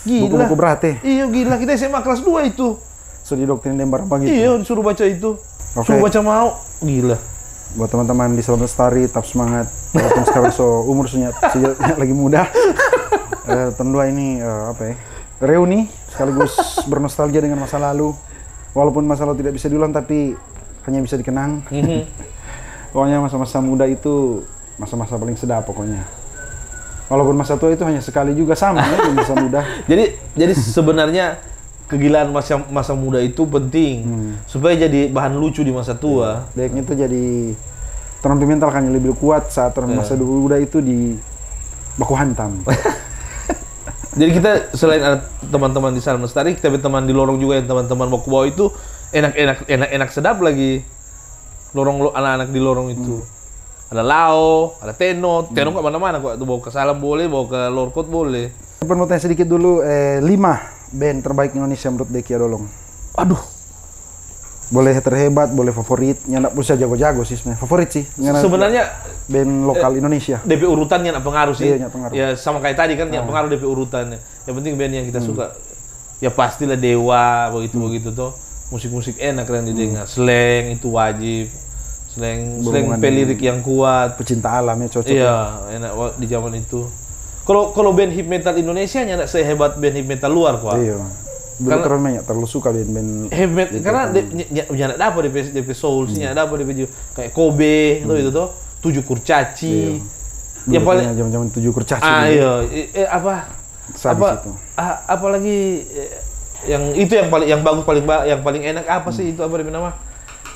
Gila. Buku-buku berat ya. Iya gila, kita SMA kelas 2 itu. So didoktrin lembar apa gitu. Iya, disuruh baca itu. Suruh baca mau. Gila. Buat teman-teman di Salam Lestari, tetap semangat. Walaupun sekarang umurnya lagi muda. Tahun 2 ini reuni sekaligus bernostalgia dengan masa lalu. Walaupun masa lalu tidak bisa diulang tapi hanya bisa dikenang. Pokoknya masa-masa muda itu masa-masa paling sedap pokoknya. Walaupun masa tua itu hanya sekali juga sama ya di masa muda. Jadi sebenarnya kegilaan masa muda itu penting supaya jadi bahan lucu di masa tua. Baiknya itu jadi terampi mental kan lebih kuat saat orang masa muda itu di baku hantam. Jadi kita selain ada teman-teman di Salam Lestari, kita punya teman di lorong juga yang teman-teman baku bawah itu enak sedap lagi. Anak-anak di lorong itu. Ada Lao, ada Teno ke mana-mana kok. Bawa ke Salam boleh, bawa ke Lorkot boleh. Saya mau tanya sedikit dulu, 5 band terbaik Indonesia menurut Deki Adolong. Aduh. Boleh terhebat, boleh favorit, nggak usah jago-jago sih sebenarnya. Favorit sih. Sebenarnya band lokal Indonesia. DP urutannya nggak pengaruh sih. Iya, nggak pengaruh. Ya sama kayak tadi kan nggak pengaruh DP urutannya. Yang penting band yang kita suka. Ya pastilah Dewa, begitu tuh. Musik-musik enak kan didengar. Slang itu wajib. Slang pelirik yang kuat. Pecinta alam ya cocok. Iya, enak di zaman itu. Kalau band hip metal Indonesia nggak sehebat band hip metal luar kok. Iya. Karena terlalu suka band hip metal karena nggak dapat DP soul sih, nggak dapat DP kayak Kobe itu tuh 7 kurcaci. Yang paling zaman-zaman 7 kurcaci. Iya, apalagi yang itu yang bagus yang paling enak apa sih itu apa nama?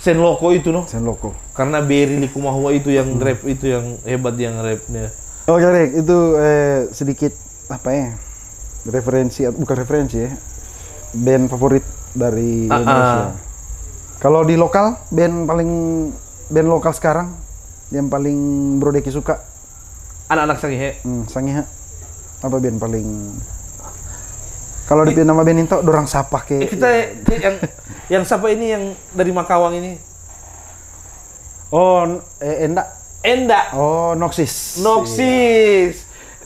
Sen Loko itu no. Sen Loko. Karena Berry Likumahua itu yang rap itu yang hebat yang rapnya. Oke, Rek, itu sedikit apa ya? Referensi bukan referensi ya. Band favorit dari Indonesia. Kalau di lokal, band lokal sekarang yang paling Bro Deki suka? Anak-anak Sangihe. Sangihe. Apa band paling kalau di nama band itu dorang sapa ke kita yang siapa ini yang dari Makawang ini? Oh, Enda. Oh, Noxis.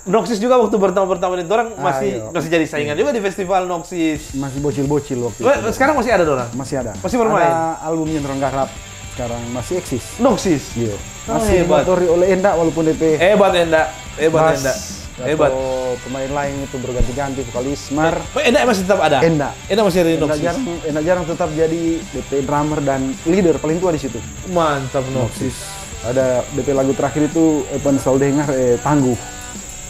Noxis juga waktu pertama itu orang iya. masih jadi saingan juga di festival Noxis. Masih bocil-bocil waktu itu. Sekarang masih ada orang? Masih ada. Masih bermain? Ada albumnya orang garap. Sekarang masih eksis. Noxis? Iya. Oh, Masih hebat. dibawahi oleh Enda walaupun DP. Hebat Enda. Hebat. Pemain lain itu berganti-ganti, vokalis Mar. Enda masih tetap ada? Enda masih ada di Noxis? Enda jarang tetap jadi DP drummer dan leader paling tua di situ. Mantap Noxis. Ada DP lagu terakhir itu Evan selalu dengar Tangguh.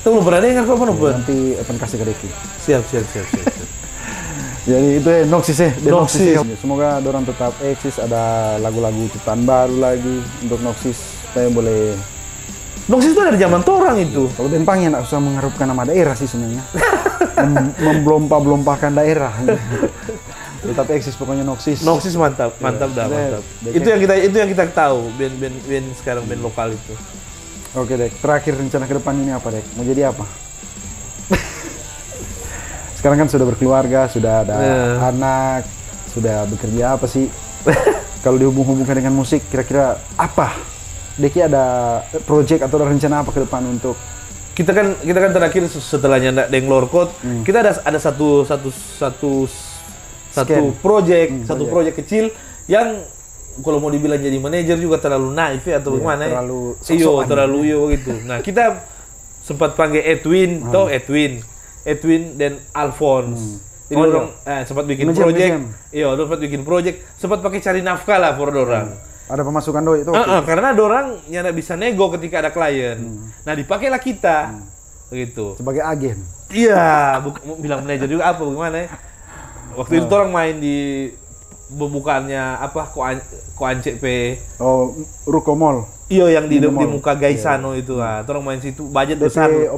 Tuh belum pernah dengar kok Evan? Nanti Evan kasih ke Deki. Siap. Jadi itu Noxis ya. Noxis. Semoga dorang tetap eksis, ada lagu-lagu ciptaan baru lagi untuk Noxis supaya boleh. Noxis itu dari zaman torang itu. Kalau band punk ya nggak usah mengharapkan nama daerah sih sebenarnya. Membelompa-belompakan daerah. Tetap eksis pokoknya Noxis. Noxis mantap. Itu yang kita tahu band sekarang band lokal itu. Oke Dek, terakhir rencana ke depan ini apa Dek? Mau jadi apa? Sekarang kan sudah berkeluarga, sudah ada anak, sudah bekerja apa sih? Kalau dihubung-hubungkan dengan musik, kira-kira apa? Deki ada project atau ada rencana apa ke depan untuk kita kan terakhir setelahnya Denglor Code, kita ada satu project kecil yang kalau mau dibilang jadi manajer juga terlalu naif ya, atau gimana ya? Terlalu gitu. Nah, kita sempat panggil Edwin dan Alphonse. Jadi orang sempat bikin project. Sempat bikin project, sempat pakai cari nafkah lah for orang. Ada pemasukan doi itu? Karena dorang yang bisa nego ketika ada klien. Nah, dipakailah kita. Begitu. Sebagai agen? Iya, bilang manajer juga apa, bagaimana ya. Waktu itu orang main di pembukaannya apa, Koance P. Oh, Ruko Mall? Iya, yang di muka Gaisano itu. Orang main situ, budget besar. DP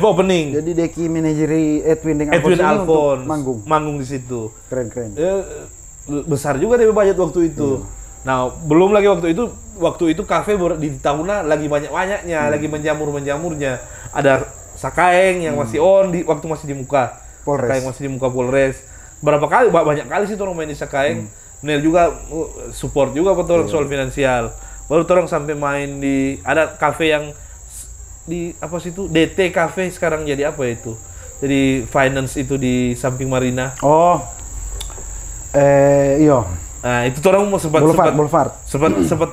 opening? Jadi Deki manajeri Edwin Alphonse manggung di situ. Keren. Besar juga DP budget waktu itu. Nah, belum lagi waktu itu kafe di Tahuna lagi banyak-banyaknya, lagi menjamurnya. Ada Sakaeng yang masih waktu masih di muka Polres. Sakaeng masih di muka Polres. Banyak kali sih orang main di Sakaeng. Bener juga support juga buat orang soal finansial. Baru orang sampai main di ada kafe yang di apa sih itu DT Cafe sekarang jadi apa itu? Jadi finance itu di samping Marina. Oh. Iya. Nah, itu orang mau sempat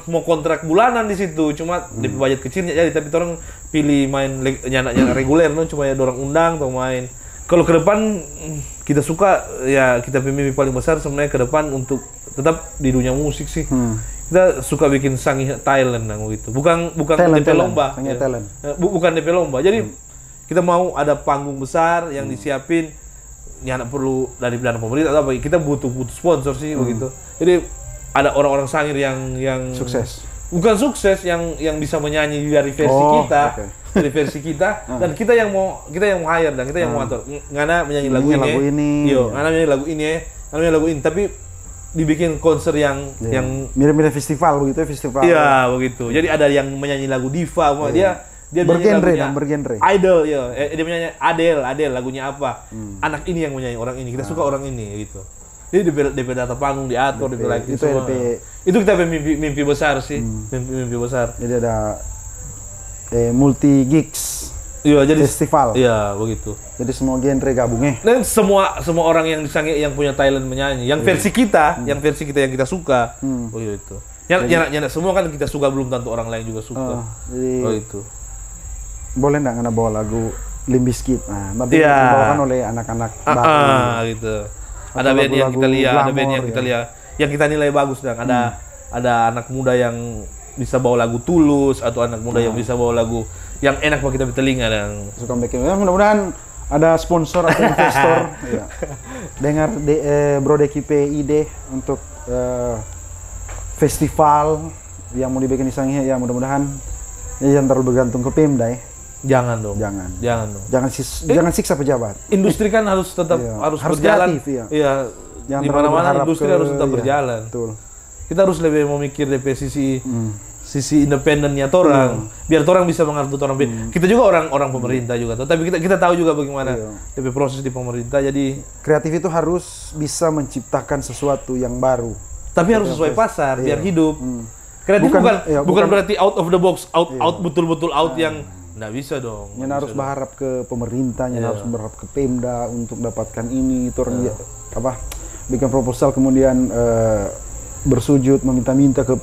mau kontrak bulanan di situ, cuma di budget kecilnya jadi, tapi orang pilih main nyana reguler, cuma ya orang undang atau main. Kalau ke depan kita suka ya, kita mimpi paling besar sebenarnya ke depan untuk tetap di dunia musik sih. Kita suka bikin Sangihe Thailand gitu. Bukan DP lomba. Bukan DP lomba. Jadi kita mau ada panggung besar yang disiapin. Ya nggak perlu dari dana pemerintah atau apa, kita butuh sponsor sih begitu. Jadi ada orang-orang Sangir yang sukses. Bukan sukses, yang bisa menyanyi dari versi kita. Dari versi kita dan kita yang mau hire dan kita yang mau atur. Ngana menyanyi lagu ini. Ngana menyanyi lagu ini, tapi dibikin konser yang mirip-mirip festival begitu, festival. Iya, begitu. Jadi ada yang menyanyi lagu diva, dia bergenre. Idol, ya. Dia menyanyi Adele, lagunya apa? Anak ini yang menyanyi, orang ini. Kita suka orang ini, gitu. Jadi DP data panggung diatur, DP lagi semua. Itu kita mimpi besar sih, mimpi besar. Jadi ada multi gigs. Iya, jadi festival. Iya, begitu. Jadi semua genre gabungnya. Dan semua orang yang di Sangihe yang punya talent menyanyi, yang versi kita, yang kita suka. Begitu. Yang semua kan kita suka, belum tentu orang lain juga suka. Jadi itu. Boleh nggak ngana bawa lagu Limp Bizkit? Nah, nanti dibawakan oleh anak-anak baru. Gitu. Ada band yang kita lihat, ada band yang kita lihat, yang kita nilai bagus, dan ada anak muda yang bisa bawa lagu Tulus, atau anak muda yang bisa bawa lagu yang enak buat kita di telinga dan suka bikin. Ya, mudah-mudahan ada sponsor atau investor. Dengar Bro Deki ide untuk festival yang mau dibikin di Sangihe, ya mudah-mudahan ya, jangan terlalu bergantung ke Pemda ya. Jangan dong. Jangan dong. Jangan siksa pejabat. Industri kan harus tetap Iya. harus Harus berjalan. kreatif, iya. Iya. Jangan Di terlalu mana-mana berharap industri ke- harus tetap iya, berjalan. Betul. Kita harus lebih memikir dari sisi independennya orang, biar orang bisa mengatur orang. Kita juga orang pemerintah juga, tapi kita tahu juga bagaimana DP proses di pemerintah. Jadi Kreatif itu harus bisa menciptakan sesuatu yang baru. tapi harus sesuai pasar biar hidup. Kreatif Bukan- bukan, iya, bukan bukan- berarti out of the box, out betul-betul out yang nggak bisa dong. Yang harus berharap ke pemerintah, yang harus berharap ke Pemda untuk dapatkan ini. Itu orang bikin proposal kemudian bersujud meminta-minta ke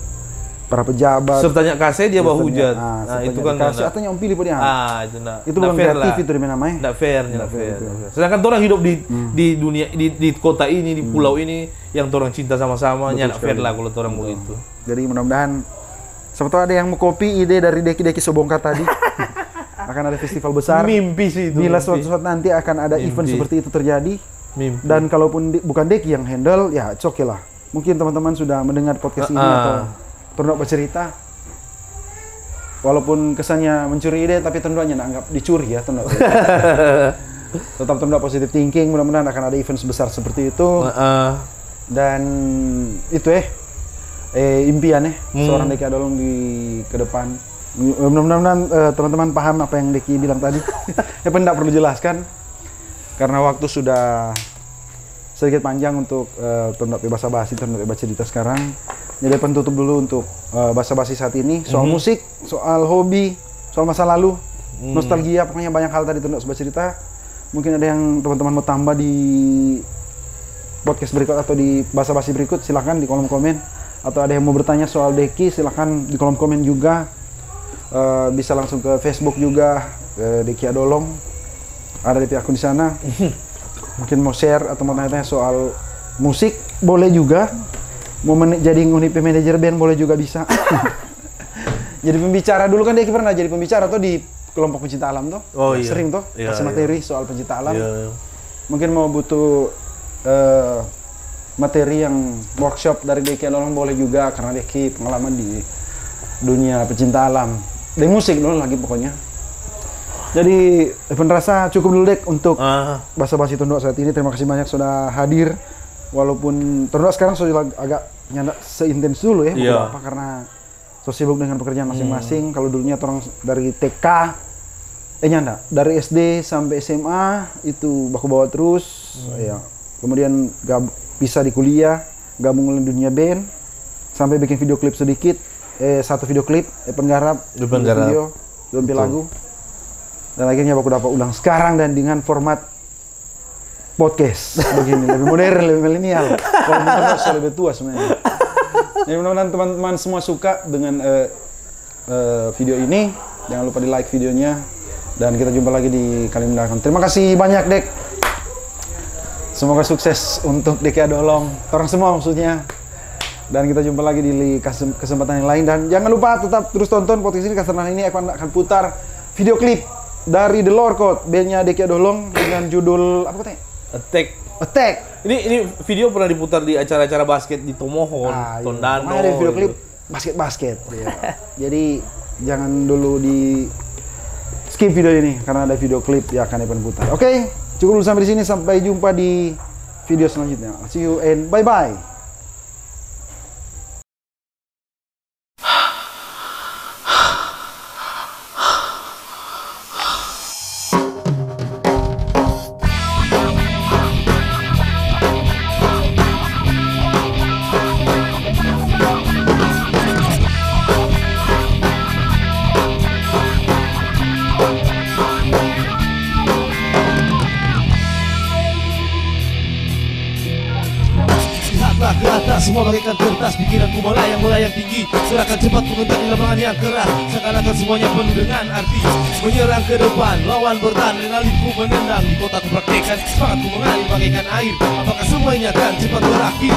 para pejabat. Sertanya kasih dia bawa hujat. Nah, itu kan kasih atau yang pilih pada dia. itu nah. Itu bukan kreatif itu namanya. Nggak fair. Sedangkan orang hidup di dunia di kota ini, di pulau ini yang orang cinta sama-sama, nggak fair lah kalau orang begitu. Jadi mudah-mudahan siapa tahu ada yang mau copy ide dari Deki Sobongka tadi. Akan ada festival besar. Mimpi sih itu. Bila mimpi. suatu saat nanti akan ada event seperti itu terjadi. Mimpi. Dan kalaupun bukan Deki yang handle, ya it's okay lah. Mungkin teman-teman sudah mendengar podcast ini atau Tondok bercerita. Walaupun kesannya mencuri ide, tapi tentunya anggap dicuri ya Tondok. Tetap Tondok positive thinking, mudah-mudahan akan ada event sebesar seperti itu. Dan itu impian seorang Deki Adolong di ke depan. Mudah-mudahan teman-teman paham apa yang Deki bilang tadi. Ya tidak perlu jelaskan karena waktu sudah sedikit panjang untuk Tondok basa-basi, Tondok bercerita sekarang. Jadi penutup dulu untuk basa-basi saat ini soal musik, soal hobi, soal masa lalu, nostalgia, pokoknya banyak hal tadi Tondok bercerita. Mungkin ada yang teman-teman mau tambah di podcast berikut atau di basa-basi berikut, silakan di kolom komen. Atau ada yang mau bertanya soal Deki, silakan di kolom komen juga. Bisa langsung ke Facebook juga, Deki Adolong. Ada di akun di sana. Mungkin mau share atau mau tanya-tanya soal musik, boleh juga. Mau jadi ngunipi manajer band, boleh juga bisa. Jadi pembicara dulu kan Deki pernah jadi pembicara tuh di kelompok pencinta alam tuh. Oh, iya. Sering tuh Iya, kasih materi soal pencinta alam. Iya. Mungkin mau butuh materi yang workshop dari Deki Adolong boleh juga, karena Deki pengalaman di dunia pencinta alam. Dari musik dulu lagi pokoknya. Jadi rasa cukup dulu Dek untuk basa-basi Tondok saat ini. Terima kasih banyak sudah hadir. Walaupun Tondok sekarang sudah agak nyanda seintens dulu ya, beberapa karena so sibuk dengan pekerjaan masing-masing. Kalau dulunya orang dari TK, nyanda dari SD sampai SMA itu baku bawa terus, ya. Kemudian bisa di kuliah, gabung dengan dunia band, sampai bikin video klip sedikit, satu video klip, penggarap, video, 2 lagu. Dan akhirnya baku dapat ulang sekarang dan dengan format podcast begini, lebih modern, lebih milenial. Kalau menurut saya lebih tua sebenarnya. Jadi mudah-mudahan teman-teman semua suka dengan video ini. Jangan lupa di like videonya. Dan kita jumpa lagi di kali mendatang. Terima kasih banyak Dek. Semoga sukses untuk Deki Adolong. Orang semua maksudnya. Dan kita jumpa lagi di kesempatan yang lain. Dan jangan lupa tetap terus tonton podcast ini karena ini akan putar video klip dari The Lord Code, bandnya Deki Adolong dengan judul apa katanya? Attack. Ini video pernah diputar di acara-acara basket di Tomohon, Tondano. Ada video klip basket. Ya. Jadi jangan dulu di skip video ini karena ada video klip yang akan Evan putar. Oke, cukup dulu sampai di sini. Sampai jumpa di video selanjutnya. See you and bye bye. Ke atas, semua bagaikan kertas. Pikiranku melayang tinggi. Serahkan cepat mengentak di lapangan yang keras. Seakan-akan semuanya penuh dengan arti. Menyerang ke depan, lawan bertahan. Adrenalinku menendang, di kota ku praktekan. Semangatku mengalir bagaikan air. Apakah semuanya akan cepat berakhir?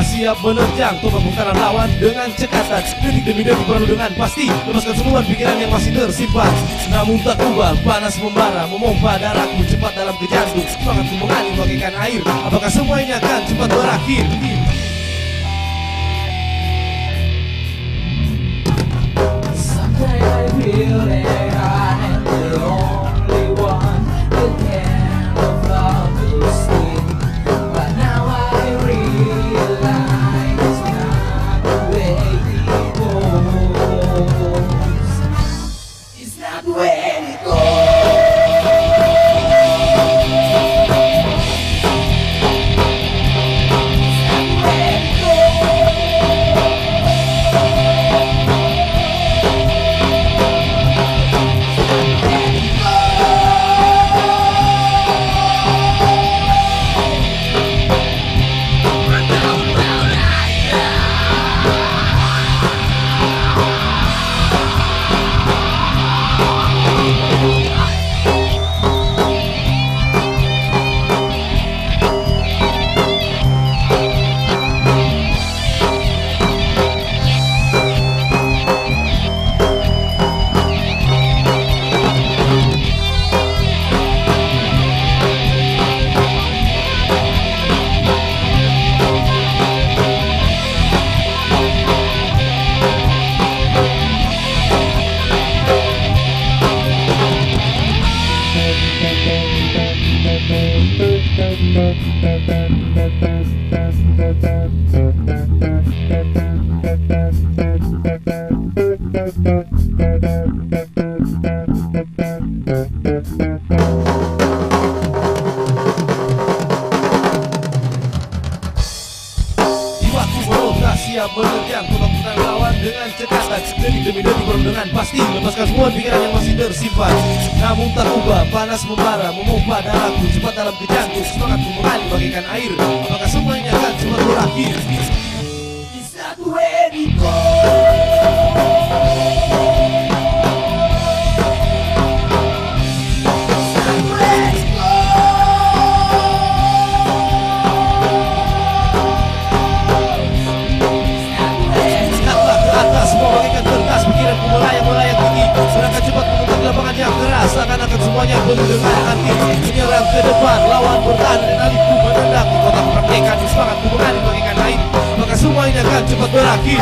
siap menerjang, tombak bongkaran lawan dengan cekatan. Detik demi detik penuh dengan pasti, lepaskan semua pikiran yang masih tersimpan. Namun tak ubah, panas membara, memompa darahku cepat dalam ke jantung. Semangatku mengalir bagaikan air, apakah semua ini akan cepat berakhir? Someday I feel that I am the only one who can love to sleep. But now I realize it's not the way it goes. It's not the way it goes. Siap menerjang, tombak bongkaran lawan dengan cekatan. Detik demi detik penuh dengan pasti, lepaskan semua pikiran yang masih tersimpan. Namun tak ubah, panas membara, memompa darahku cepat dalam ke jantung. Semangatku mengalir bagaikan air, apakah semua ini akan cepat berakhir? It's not the way it goes. Melayang tinggi, serangkan cepat menuntut lapangan yang keras. Seakan-akan semuanya penuh dengan hati. Menyerang ke depan, lawan bertahan. Adrenalinku menendang di kota kemerdekaan. Semangatku mengalir bagaikan air, maka semua ini akan cepat berakhir.